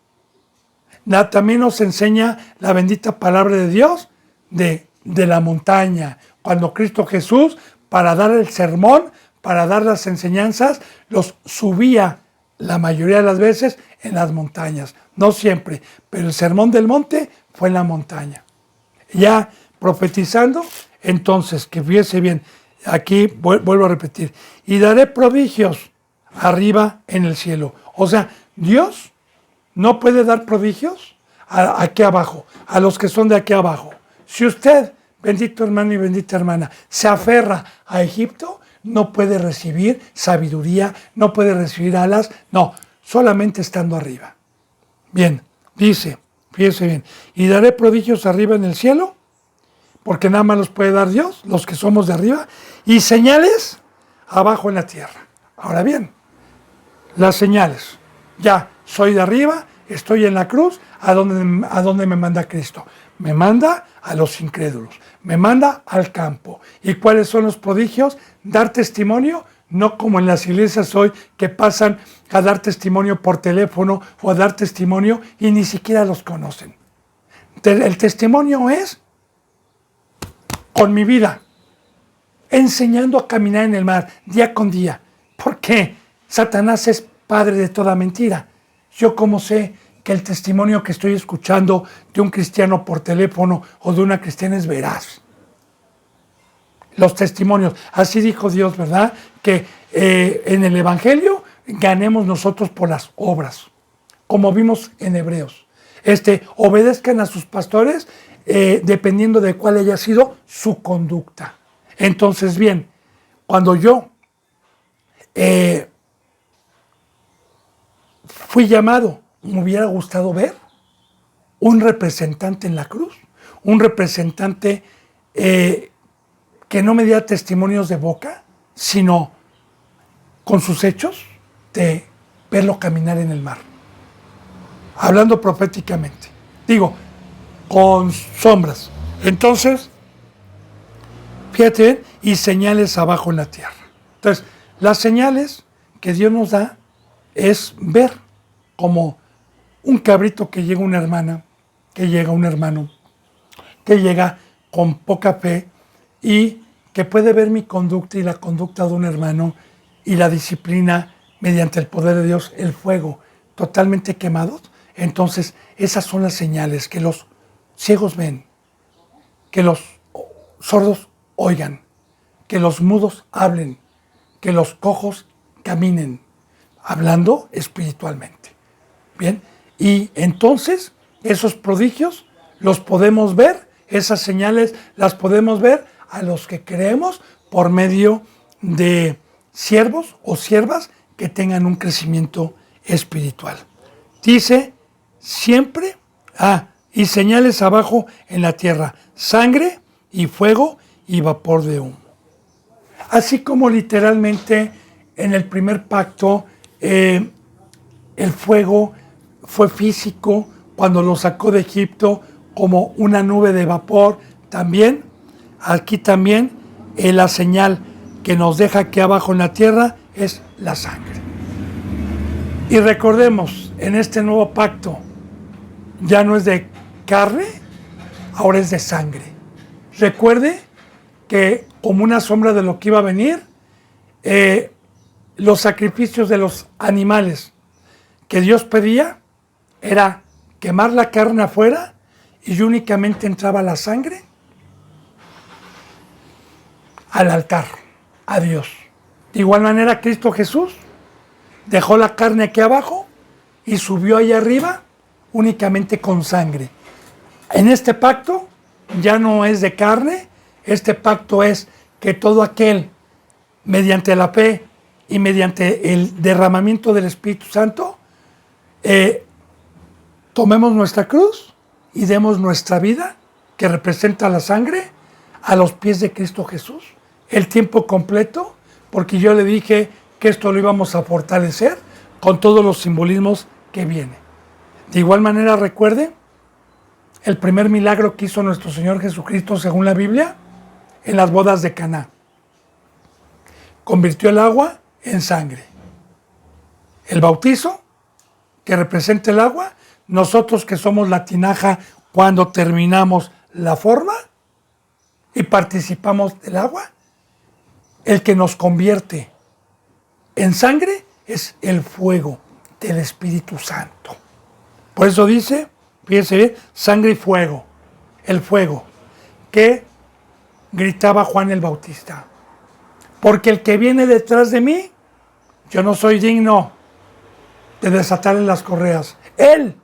También nos enseña la bendita palabra de Dios de la montaña, cuando Cristo Jesús, para dar el sermón, para dar las enseñanzas, los subía la mayoría de las veces en las montañas, no siempre, pero el sermón del monte fue en la montaña. Ya profetizando, entonces, que fíjese bien, aquí vuelvo a repetir, y daré prodigios arriba en el cielo. O sea, Dios no puede dar prodigios aquí abajo, a los que son de aquí abajo. Si usted, bendito hermano y bendita hermana, se aferra a Egipto, no puede recibir sabiduría, no puede recibir alas, no, solamente estando arriba. Bien, dice, fíjese bien, y daré prodigios arriba en el cielo, porque nada más los puede dar Dios, los que somos de arriba, y señales abajo en la tierra. Ahora bien, las señales, ya soy de arriba, estoy en la cruz, ¿a dónde me manda Cristo? Me manda a los incrédulos, me manda al campo. ¿Y cuáles son los prodigios? Dar testimonio, no como en las iglesias hoy que pasan a dar testimonio por teléfono o a dar testimonio y ni siquiera los conocen. El testimonio es con mi vida, enseñando a caminar en el mar día con día. ¿Por qué? Satanás es padre de toda mentira. Yo cómo sé que el testimonio que estoy escuchando de un cristiano por teléfono o de una cristiana es veraz. Los testimonios, así dijo Dios, ¿verdad? Que en el Evangelio, ganemos nosotros por las obras, como vimos en Hebreos. Obedezcan a sus pastores dependiendo de cuál haya sido su conducta. Entonces, bien, cuando yo fui llamado, me hubiera gustado ver un representante en la cruz, un representante que no me diera testimonios de boca, sino con sus hechos, de verlo caminar en el mar, hablando proféticamente, digo, con sombras. Entonces, fíjate, y señales abajo en la tierra. Entonces, las señales que Dios nos da es ver como un cabrito que llega una hermana, que llega un hermano, que llega con poca fe y que puede ver mi conducta y la conducta de un hermano y la disciplina mediante el poder de Dios, el fuego, totalmente quemados. Entonces, esas son las señales que los ciegos ven, que los sordos oigan, que los mudos hablen, que los cojos caminen, hablando espiritualmente. Bien, y entonces esos prodigios los podemos ver, esas señales las podemos ver a los que creemos por medio de siervos o siervas que tengan un crecimiento espiritual. Dice siempre, y señales abajo en la tierra, sangre y fuego y vapor de humo. Así como literalmente en el primer pacto el fuego fue físico cuando lo sacó de Egipto como una nube de vapor, también, aquí también la señal que nos deja aquí abajo en la tierra es la sangre. Y recordemos, en este nuevo pacto ya no es de carne, ahora es de sangre. Recuerde que como una sombra de lo que iba a venir, los sacrificios de los animales que Dios pedía era quemar la carne afuera y únicamente entraba la sangre al altar, a Dios. De igual manera, Cristo Jesús dejó la carne aquí abajo y subió allá arriba únicamente con sangre. En este pacto ya no es de carne, este pacto es que todo aquel, mediante la fe y mediante el derramamiento del Espíritu Santo, tomemos nuestra cruz y demos nuestra vida, que representa la sangre, a los pies de Cristo Jesús, el tiempo completo, porque yo le dije que esto lo íbamos a fortalecer con todos los simbolismos que vienen. De igual manera, recuerde, el primer milagro que hizo nuestro Señor Jesucristo, según la Biblia, en las bodas de Caná. Convirtió el agua en sangre. El bautizo, que representa el agua, nosotros que somos la tinaja cuando terminamos la forma y participamos del agua, el que nos convierte en sangre es el fuego del Espíritu Santo. Por eso dice, fíjense bien, sangre y fuego, el fuego, que gritaba Juan el Bautista. Porque el que viene detrás de mí, yo no soy digno de desatarle las correas. Él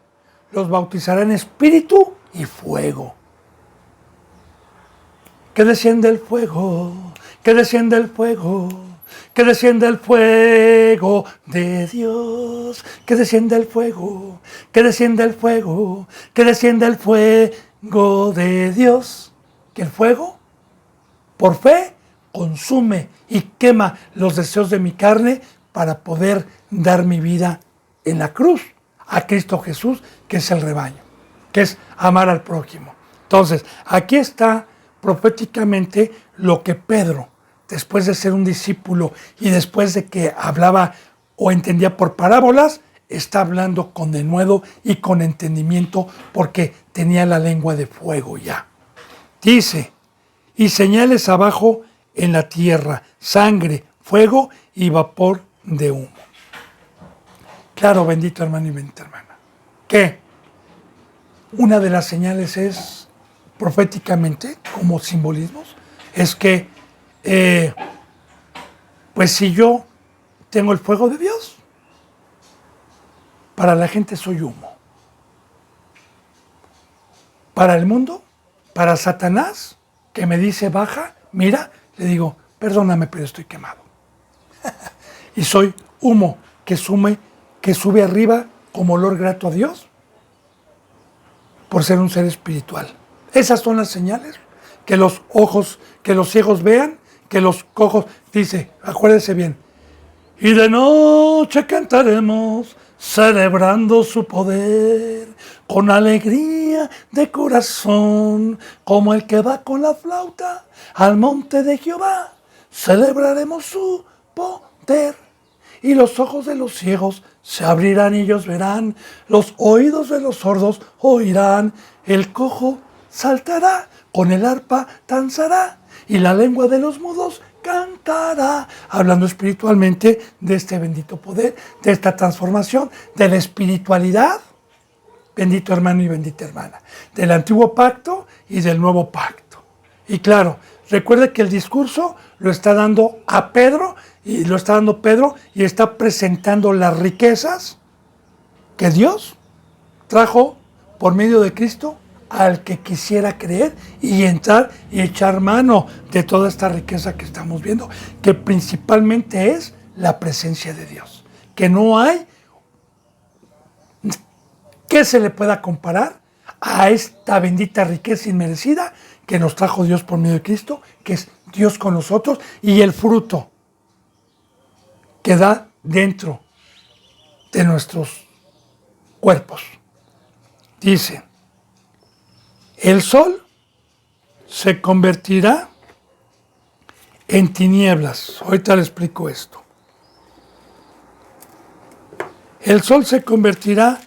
los bautizará en espíritu y fuego. Que desciende el fuego, que desciende el fuego, que desciende el fuego de Dios, que desciende el fuego, que desciende el fuego, que desciende el fuego de Dios. Que el fuego, por fe, consume y quema los deseos de mi carne para poder dar mi vida en la cruz a Cristo Jesús, que es el rebaño, que es amar al prójimo. Entonces, aquí está proféticamente lo que Pedro, después de ser un discípulo y después de que hablaba o entendía por parábolas, está hablando con denuedo y con entendimiento porque tenía la lengua de fuego ya. Dice, y señales abajo en la tierra, sangre, fuego y vapor de humo. Claro, bendito hermano y bendita hermana, que una de las señales es, proféticamente, como simbolismos, es que, pues si yo tengo el fuego de Dios. Para la gente soy humo. Para el mundo, para Satanás, que me dice baja, mira, le digo, perdóname, pero estoy quemado. Y soy humo que sube arriba como olor grato a Dios por ser un ser espiritual. Esas son las señales, que los ojos, que los ciegos vean, que los cojos, dice, acuérdese bien, y de noche cantaremos, celebrando su poder, con alegría de corazón, como el que va con la flauta al monte de Jehová, celebraremos su poder. Y los ojos de los ciegos se abrirán y ellos verán, los oídos de los sordos oirán, el cojo saltará, con el arpa danzará, y la lengua de los mudos cantará, hablando espiritualmente de este bendito poder, de esta transformación, de la espiritualidad, bendito hermano y bendita hermana, del antiguo pacto y del nuevo pacto. Y claro, recuerde que el discurso lo está dando a Pedro, y lo está dando Pedro, y está presentando las riquezas que Dios trajo por medio de Cristo al que quisiera creer y entrar y echar mano de toda esta riqueza que estamos viendo, que principalmente es la presencia de Dios, que no hay que se le pueda comparar a esta bendita riqueza inmerecida que nos trajo Dios por medio de Cristo, que es Dios con nosotros, y el fruto que da dentro de nuestros cuerpos. Dice, el sol se convertirá en tinieblas. Ahorita le explico esto. El sol se convertirá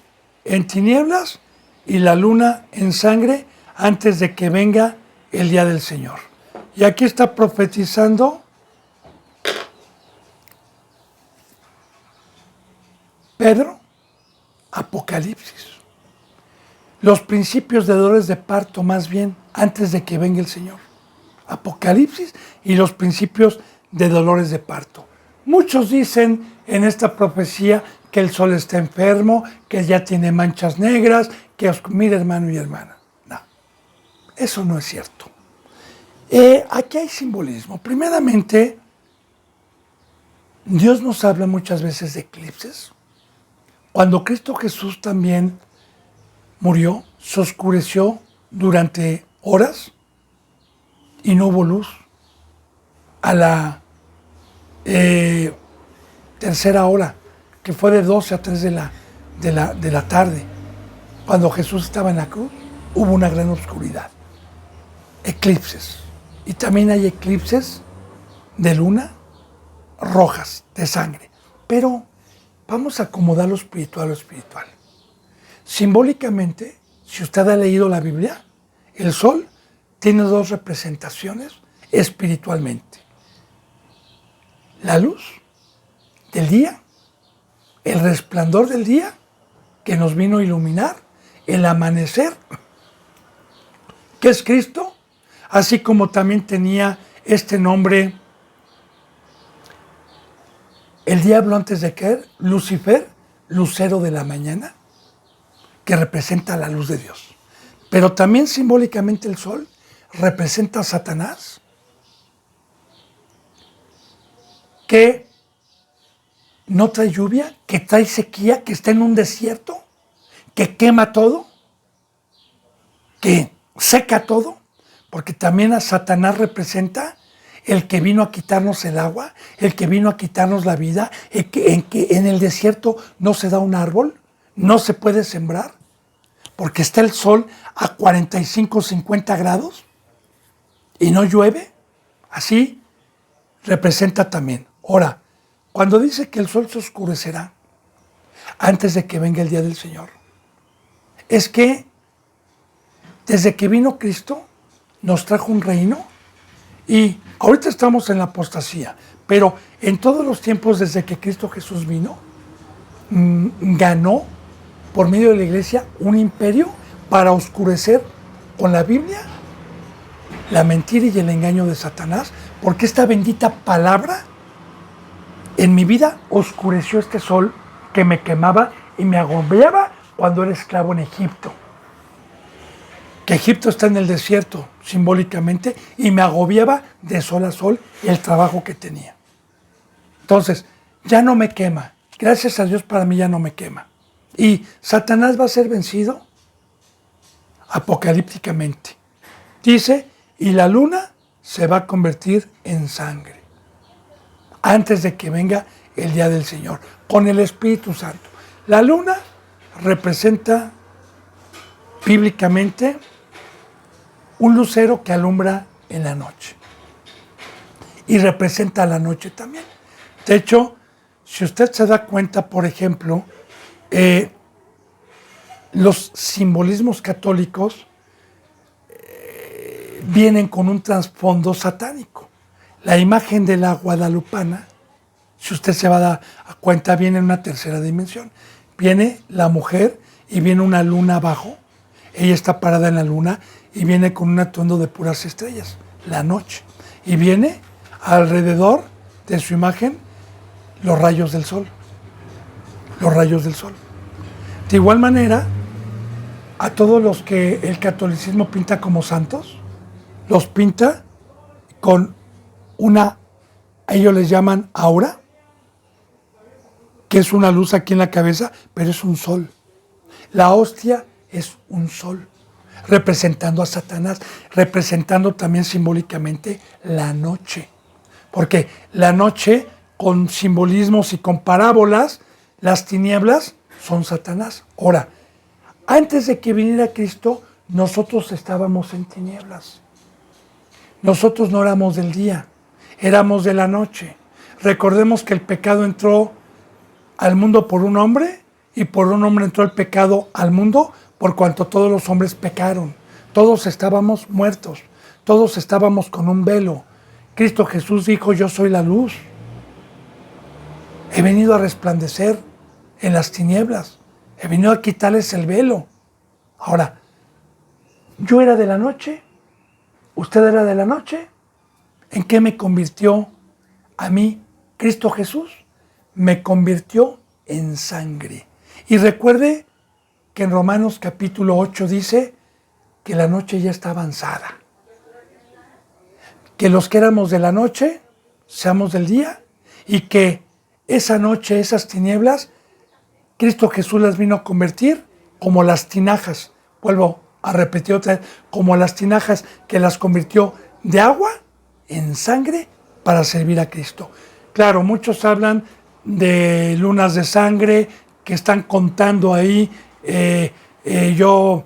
en tinieblas y la luna en sangre antes de que venga el día del Señor. Y aquí está profetizando Pedro, Apocalipsis. Los principios de dolores de parto, más bien, antes de que venga el Señor. Apocalipsis y los principios de dolores de parto. Muchos dicen en esta profecía que el sol está enfermo, que ya tiene manchas negras, que mire hermano y hermana. No, eso no es cierto. Aquí hay simbolismo. Primeramente, Dios nos habla muchas veces de eclipses. Cuando Cristo Jesús también murió, se oscureció durante horas y no hubo luz. A la tercera hora, que fue de 12 a 3 de la tarde, cuando Jesús estaba en la cruz, hubo una gran oscuridad. Eclipses. Y también hay eclipses de luna rojas, de sangre. Pero vamos a acomodar lo espiritual a lo espiritual. Simbólicamente, si usted ha leído la Biblia, el sol tiene dos representaciones espiritualmente. La luz del día, el resplandor del día que nos vino a iluminar, el amanecer, que es Cristo, así como también tenía este nombre el diablo antes de caer, Lucifer, lucero de la mañana, que representa la luz de Dios. Pero también simbólicamente el sol representa a Satanás, que no trae lluvia, que trae sequía, que está en un desierto, que quema todo, que seca todo, porque también a Satanás representa el que vino a quitarnos el agua, el que vino a quitarnos la vida, que en el desierto no se da un árbol, no se puede sembrar, porque está el sol a 45, 50 grados y no llueve. Así representa también. Ahora, cuando dice que el sol se oscurecerá antes de que venga el día del Señor, es que desde que vino Cristo nos trajo un reino, y ahorita estamos en la apostasía, pero en todos los tiempos desde que Cristo Jesús vino, ganó por medio de la iglesia un imperio para oscurecer con la Biblia la mentira y el engaño de Satanás, porque esta bendita palabra En mi vida oscureció este sol que me quemaba y me agobiaba cuando era esclavo en Egipto. Que Egipto está en el desierto, simbólicamente, y me agobiaba de sol a sol el trabajo que tenía. Entonces, ya no me quema. Gracias a Dios, para mí ya no me quema. ¿Y Satanás va a ser vencido? Apocalípticamente. Dice, y la luna se va a convertir en sangre. Antes de que venga el día del Señor, con el Espíritu Santo. La luna representa bíblicamente un lucero que alumbra en la noche. Y representa la noche también. De hecho, si usted se da cuenta, por ejemplo, los simbolismos católicos vienen con un trasfondo satánico. La imagen de la guadalupana, si usted se va a dar cuenta, viene en una tercera dimensión. Viene la mujer y viene una luna abajo. Ella está parada en la luna y viene con un atuendo de puras estrellas, la noche. Y viene alrededor de su imagen los rayos del sol. Los rayos del sol. De igual manera, a todos los que el catolicismo pinta como santos, los pinta con una, ellos les llaman aura, que es una luz aquí en la cabeza, pero es un sol. La hostia es un sol, representando a Satanás, representando también simbólicamente la noche. Porque la noche, con simbolismos y con parábolas, las tinieblas son Satanás. Ahora, antes de que viniera Cristo, nosotros estábamos en tinieblas. Nosotros no éramos del día, éramos de la noche. Recordemos que el pecado entró al mundo por un hombre y por un hombre entró el pecado al mundo por cuanto todos los hombres pecaron. Todos estábamos muertos, todos estábamos con un velo. Cristo Jesús dijo, yo soy la luz. He venido a resplandecer en las tinieblas. He venido a quitarles el velo. Ahora, yo era de la noche, usted era de la noche. ¿En qué me convirtió a mí Cristo Jesús? Me convirtió en sangre. Y recuerde que en Romanos capítulo 8 dice que la noche ya está avanzada. Que los que éramos de la noche, seamos del día, y que esa noche, esas tinieblas, Cristo Jesús las vino a convertir como las tinajas. Vuelvo a repetir otra vez, como las tinajas que las convirtió de agua en sangre para servir a Cristo. Claro, muchos hablan de lunas de sangre que están contando ahí. Yo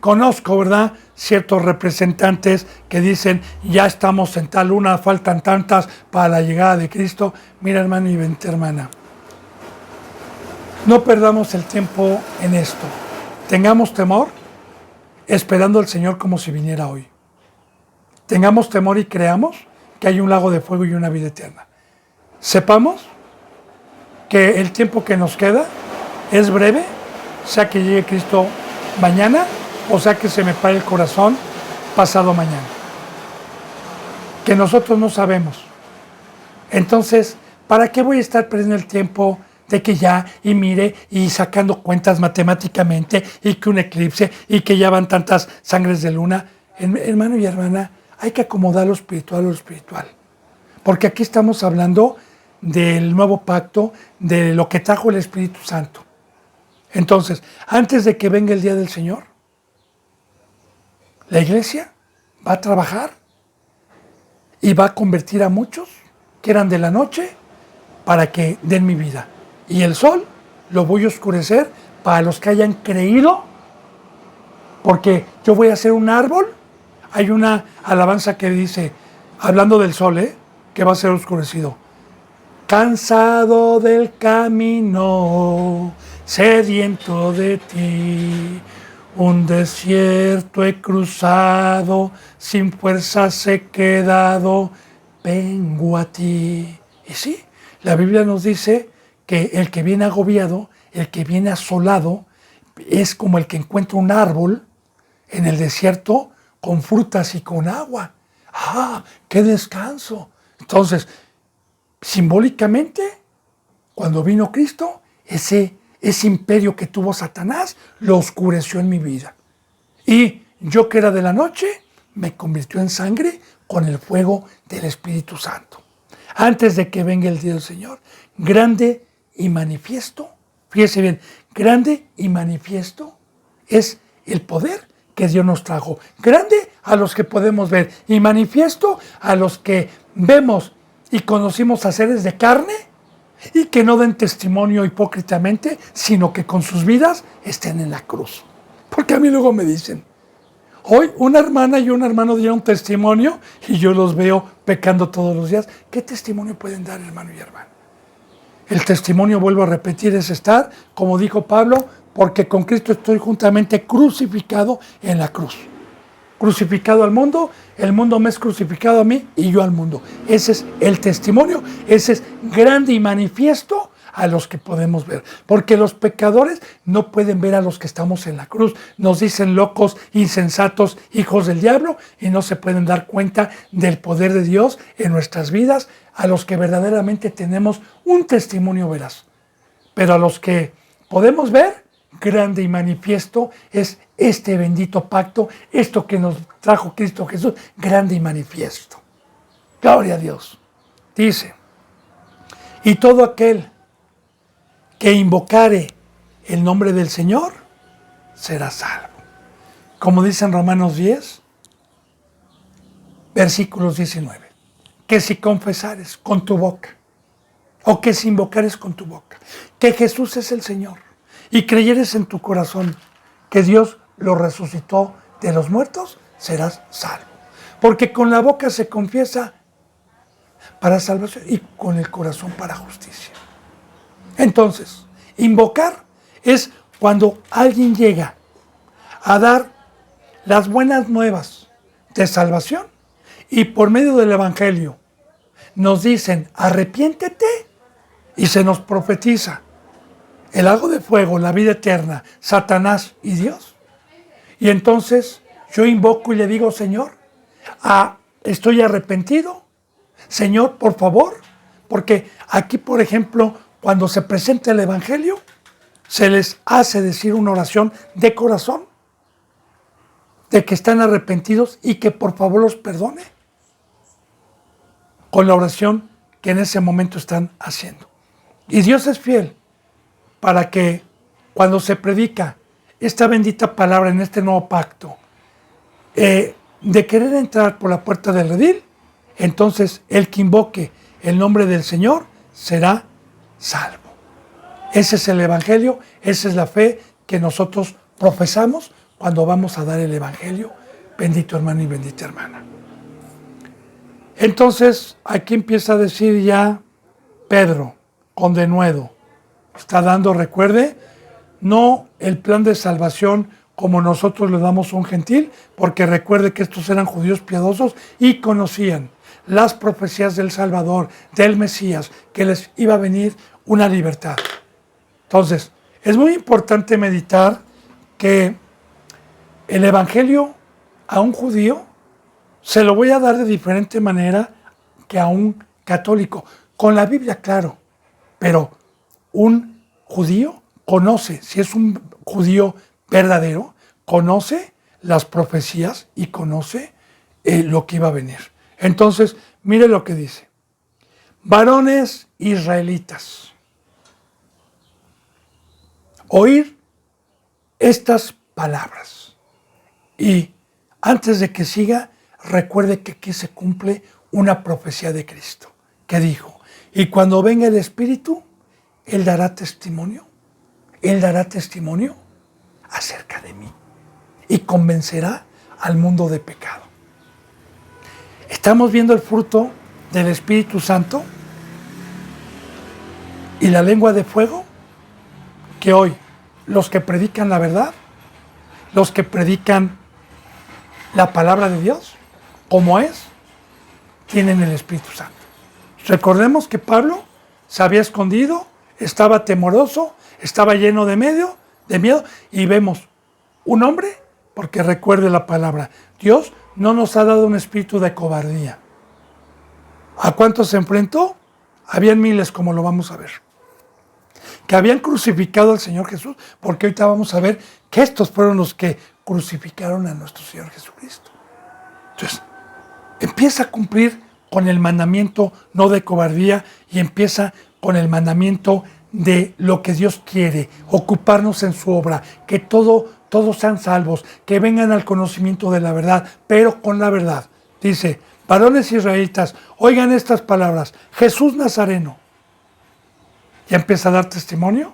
conozco, ¿verdad?, ciertos representantes que dicen, ya estamos en tal luna, faltan tantas para la llegada de Cristo. Mira, hermano y vente, hermana. No perdamos el tiempo en esto. Tengamos temor, esperando al Señor como si viniera hoy. Tengamos temor y creamos que hay un lago de fuego y una vida eterna. Sepamos que el tiempo que nos queda es breve, sea que llegue Cristo mañana o sea que se me pare el corazón pasado mañana. Que nosotros no sabemos. Entonces, ¿para qué voy a estar perdiendo el tiempo de que ya, y mire, y sacando cuentas matemáticamente, y que un eclipse, y que ya van tantas sangres de luna? Hermano y hermana, hay que acomodar lo espiritual a lo espiritual. Porque aquí estamos hablando del nuevo pacto, de lo que trajo el Espíritu Santo. Entonces, antes de que venga el día del Señor, la iglesia va a trabajar y va a convertir a muchos que eran de la noche para que den mi vida. Y el sol lo voy a oscurecer para los que hayan creído, porque yo voy a hacer un árbol. Hay una alabanza que dice, hablando del sol, que va a ser oscurecido. Cansado del camino, sediento de ti, un desierto he cruzado, sin fuerzas he quedado, vengo a ti. Y sí, la Biblia nos dice que el que viene agobiado, el que viene asolado, es como el que encuentra un árbol en el desierto con frutas y con agua. ¡Ah, qué descanso! Entonces, simbólicamente, cuando vino Cristo, ese imperio que tuvo Satanás lo oscureció en mi vida. Y yo, que era de la noche, me convirtió en sangre con el fuego del Espíritu Santo. Antes de que venga el día del Señor, grande y manifiesto, fíjese bien, grande y manifiesto es el poder que Dios nos trajo. Grande a los que podemos ver y manifiesto a los que vemos y conocimos a seres de carne y que no den testimonio hipócritamente, sino que con sus vidas estén en la cruz. Porque a mí luego me dicen, hoy una hermana y un hermano dieron testimonio y yo los veo pecando todos los días. ¿Qué testimonio pueden dar, hermano y hermana? El testimonio, vuelvo a repetir, es estar, como dijo Pablo, porque con Cristo estoy juntamente crucificado en la cruz. Crucificado al mundo, el mundo me es crucificado a mí y yo al mundo. Ese es el testimonio, ese es grande y manifiesto a los que podemos ver. Porque los pecadores no pueden ver a los que estamos en la cruz. Nos dicen locos, insensatos, hijos del diablo, y no se pueden dar cuenta del poder de Dios en nuestras vidas, a los que verdaderamente tenemos un testimonio veraz. Pero a los que podemos ver, grande y manifiesto es este bendito pacto, esto que nos trajo Cristo Jesús, grande y manifiesto. Gloria a Dios. Dice, y todo aquel que invocare el nombre del Señor será salvo. Como dice en Romanos 10, versículos 19, que si confesares con tu boca, o que si invocares con tu boca, que Jesús es el Señor, y creyeres en tu corazón que Dios lo resucitó de los muertos, serás salvo. Porque con la boca se confiesa para salvación y con el corazón para justicia. Entonces, invocar es cuando alguien llega a dar las buenas nuevas de salvación y por medio del Evangelio nos dicen arrepiéntete y se nos profetiza el lago de fuego, la vida eterna, Satanás y Dios. Y entonces yo invoco y le digo, Señor, estoy arrepentido, Señor, por favor, porque aquí, por ejemplo, cuando se presenta el Evangelio, se les hace decir una oración de corazón, de que están arrepentidos y que por favor los perdone, con la oración que en ese momento están haciendo. Y Dios es fiel para que cuando se predica esta bendita palabra en este nuevo pacto, de querer entrar por la puerta del redil, entonces el que invoque el nombre del Señor será salvo. Ese es el Evangelio, esa es la fe que nosotros profesamos cuando vamos a dar el Evangelio, bendito hermano y bendita hermana. Entonces, aquí empieza a decir ya Pedro, con denuedo, está dando, recuerde, no el plan de salvación como nosotros le damos a un gentil, porque recuerde que estos eran judíos piadosos y conocían las profecías del Salvador, del Mesías, que les iba a venir una libertad. Entonces, es muy importante meditar que el Evangelio a un judío se lo voy a dar de diferente manera que a un católico. Con la Biblia, claro, pero un judío conoce, si es un judío verdadero, conoce las profecías y conoce lo que iba a venir. Entonces, mire lo que dice. Varones israelitas, oír estas palabras. Y antes de que siga, recuerde que aquí se cumple una profecía de Cristo, que dijo, y cuando venga el Espíritu, Él dará testimonio acerca de mí y convencerá al mundo de pecado. Estamos viendo el fruto del Espíritu Santo y la lengua de fuego, que hoy los que predican la verdad, los que predican la palabra de Dios, como es, tienen el Espíritu Santo. Recordemos que Pablo se había escondido, estaba temoroso, estaba lleno de miedo, y vemos un hombre, porque recuerde la palabra, Dios no nos ha dado un espíritu de cobardía. ¿A cuántos se enfrentó? Habían miles, como lo vamos a ver, que habían crucificado al Señor Jesús, porque ahorita vamos a ver que estos fueron los que crucificaron a nuestro Señor Jesucristo. Entonces, empieza a cumplir con el mandamiento no de cobardía y empieza con el mandamiento de lo que Dios quiere, ocuparnos en su obra, que todos sean salvos, que vengan al conocimiento de la verdad, pero con la verdad. Dice, varones israelitas, oigan estas palabras, Jesús Nazareno. Ya empieza a dar testimonio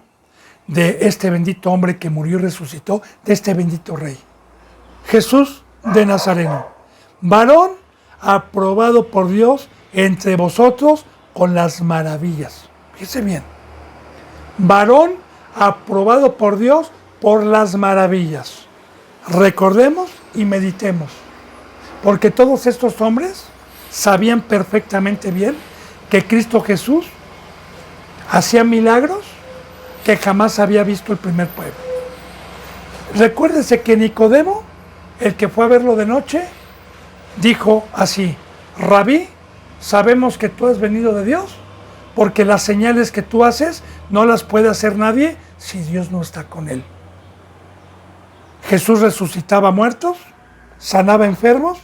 de este bendito hombre que murió y resucitó, de este bendito rey. Jesús de Nazareno, varón aprobado por Dios entre vosotros con las maravillas. Fíjense bien. Varón aprobado por Dios por las maravillas. Recordemos y meditemos. Porque todos estos hombres sabían perfectamente bien que Cristo Jesús hacía milagros que jamás había visto el primer pueblo. Recuérdense que Nicodemo, el que fue a verlo de noche, dijo así: Rabí, sabemos que tú has venido de Dios, porque las señales que tú haces no las puede hacer nadie si Dios no está con él. Jesús resucitaba muertos, sanaba enfermos,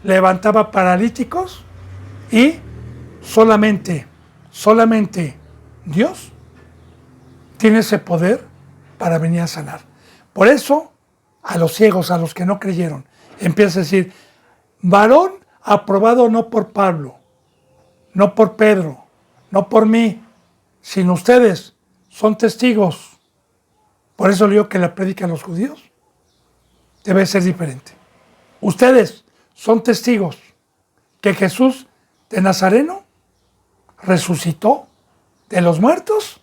levantaba paralíticos y solamente Dios tiene ese poder para venir a sanar. Por eso, a los ciegos, a los que no creyeron, empieza a decir, varón aprobado no por Pablo, no por Pedro, no por mí, sino ustedes son testigos. Por eso le digo que la prédica a los judíos debe ser diferente. Ustedes son testigos que Jesús de Nazareno resucitó de los muertos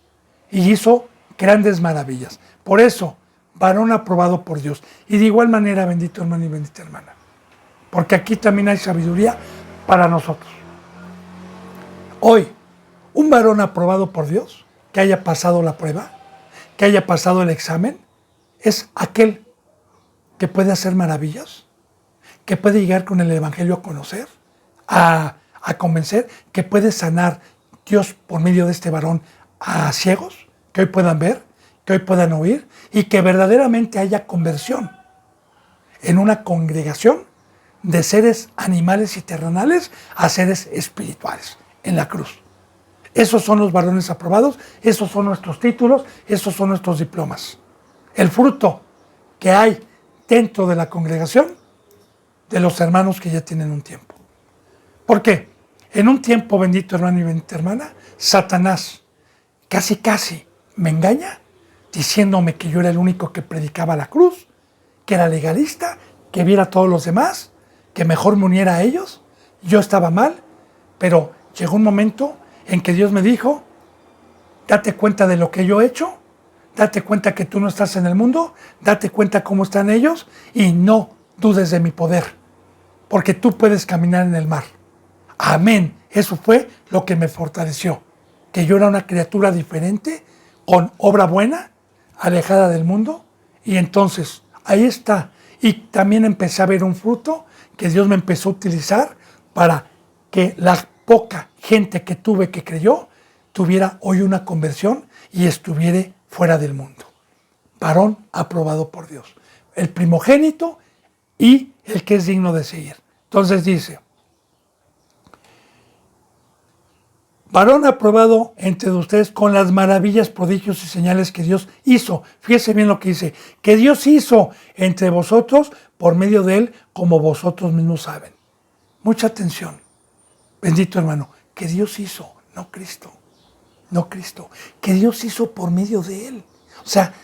y hizo grandes maravillas. Por eso, varón aprobado por Dios. Y de igual manera, bendito hermano y bendita hermana, porque aquí también hay sabiduría para nosotros. Hoy, un varón aprobado por Dios, que haya pasado la prueba, que haya pasado el examen, es aquel que puede hacer maravillas, que puede llegar con el Evangelio a conocer, a convencer, que puede sanar Dios por medio de este varón a ciegos, que hoy puedan ver, que hoy puedan oír, y que verdaderamente haya conversión en una congregación de seres animales y terrenales a seres espirituales en la cruz. Esos son los varones aprobados, esos son nuestros títulos, esos son nuestros diplomas. El fruto que hay dentro de la congregación de los hermanos que ya tienen un tiempo. ¿Por qué? En un tiempo, bendito hermano y bendita hermana, Satanás casi me engaña diciéndome que yo era el único que predicaba la cruz, que era legalista, que viera a todos los demás, que mejor me uniera a ellos. Yo estaba mal, pero llegó un momento en que Dios me dijo, date cuenta de lo que yo he hecho, date cuenta que tú no estás en el mundo, date cuenta cómo están ellos y no dudes de mi poder, porque tú puedes caminar en el mar. Amén. Eso fue lo que me fortaleció, que yo era una criatura diferente, con obra buena, alejada del mundo, y entonces ahí está. Y también empecé a ver un fruto que Dios me empezó a utilizar para que la poca gente que tuve que creyó, tuviera hoy una conversión y estuviera fuera del mundo. Varón aprobado por Dios. El primogénito y el que es digno de seguir. Entonces dice, varón aprobado entre ustedes con las maravillas, prodigios y señales que Dios hizo. Fíjese bien lo que dice, que Dios hizo entre vosotros por medio de él, como vosotros mismos saben. Mucha atención, bendito hermano, que Dios hizo, no Cristo, que Dios hizo por medio de él. O sea,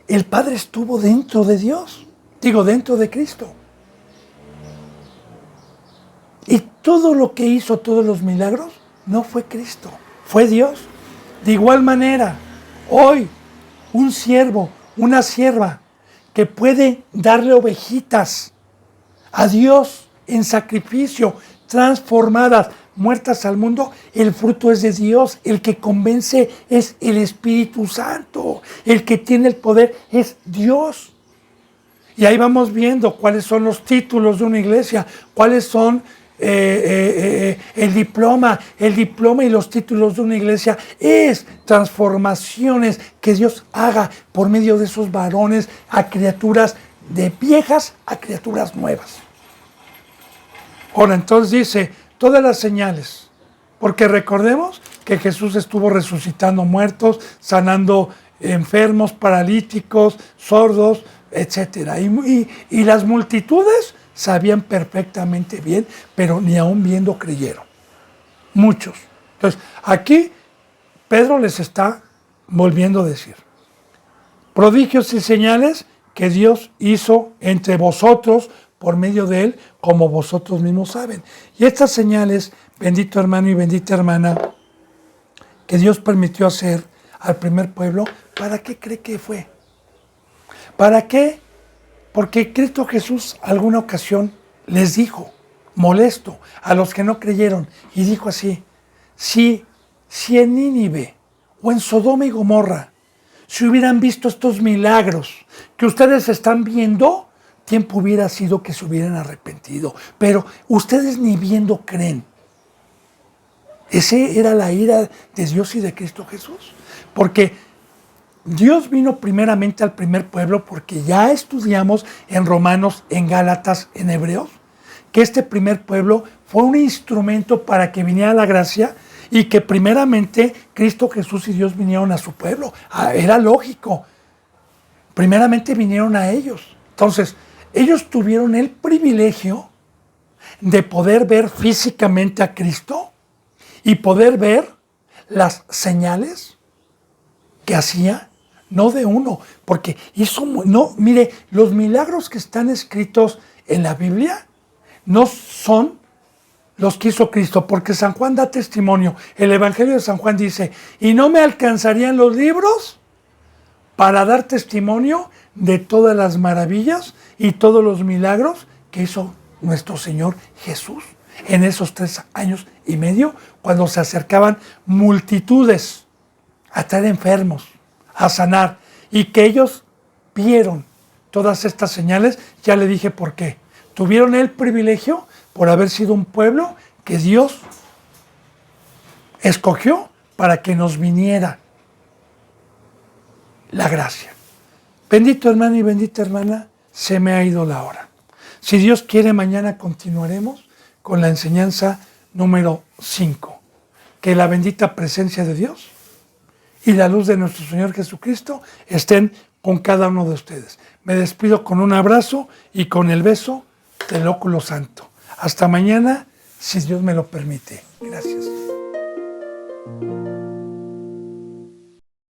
el Padre estuvo dentro de Dios, dentro de Cristo. Y todo lo que hizo, todos los milagros, no fue Cristo, fue Dios. De igual manera, hoy, un siervo, una sierva, que puede darle ovejitas a Dios en sacrificio, transformadas, muertas al mundo, el fruto es de Dios. El que convence es el Espíritu Santo. El que tiene el poder es Dios. Y ahí vamos viendo cuáles son los títulos de una iglesia, cuáles son el diploma y los títulos de una iglesia es transformaciones que Dios haga por medio de esos varones a criaturas de viejas a criaturas nuevas. Ahora, entonces dice, todas las señales, porque recordemos que Jesús estuvo resucitando muertos, sanando enfermos, paralíticos, sordos, etc. Y las multitudes sabían perfectamente bien, pero ni aún viendo creyeron. Muchos. Entonces, aquí Pedro les está volviendo a decir, prodigios y señales que Dios hizo entre vosotros por medio de él, como vosotros mismos saben. Y estas señales, bendito hermano y bendita hermana, que Dios permitió hacer al primer pueblo, ¿para qué cree que fue? ¿Para qué? Porque Cristo Jesús alguna ocasión les dijo, molesto, a los que no creyeron, y dijo así, si en Nínive o en Sodoma y Gomorra, si hubieran visto estos milagros que ustedes están viendo, tiempo hubiera sido que se hubieran arrepentido. Pero ustedes ni viendo creen. Esa era la ira de Dios y de Cristo Jesús. Porque Dios vino primeramente al primer pueblo, porque ya estudiamos en Romanos, en Gálatas, en Hebreos, que este primer pueblo fue un instrumento para que viniera la gracia y que primeramente Cristo Jesús y Dios vinieron a su pueblo. Era lógico. Primeramente vinieron a ellos. Entonces, ellos tuvieron el privilegio de poder ver físicamente a Cristo y poder ver las señales que hacía, no de uno, porque hizo, no, mire, los milagros que están escritos en la Biblia no son los que hizo Cristo, porque San Juan da testimonio. El Evangelio de San Juan dice, y no me alcanzarían los libros para dar testimonio de todas las maravillas y todos los milagros que hizo nuestro Señor Jesús en esos 3 años y medio, cuando se acercaban multitudes a traer enfermos, a sanar, y que ellos vieron todas estas señales. Ya le dije por qué. Tuvieron el privilegio por haber sido un pueblo que Dios escogió para que nos viniera la gracia. Bendito hermano y bendita hermana, se me ha ido la hora. Si Dios quiere, mañana continuaremos con la enseñanza número 5. Que la bendita presencia de Dios y la luz de nuestro Señor Jesucristo estén con cada uno de ustedes. Me despido con un abrazo y con el beso del óculo santo. Hasta mañana, si Dios me lo permite. Gracias.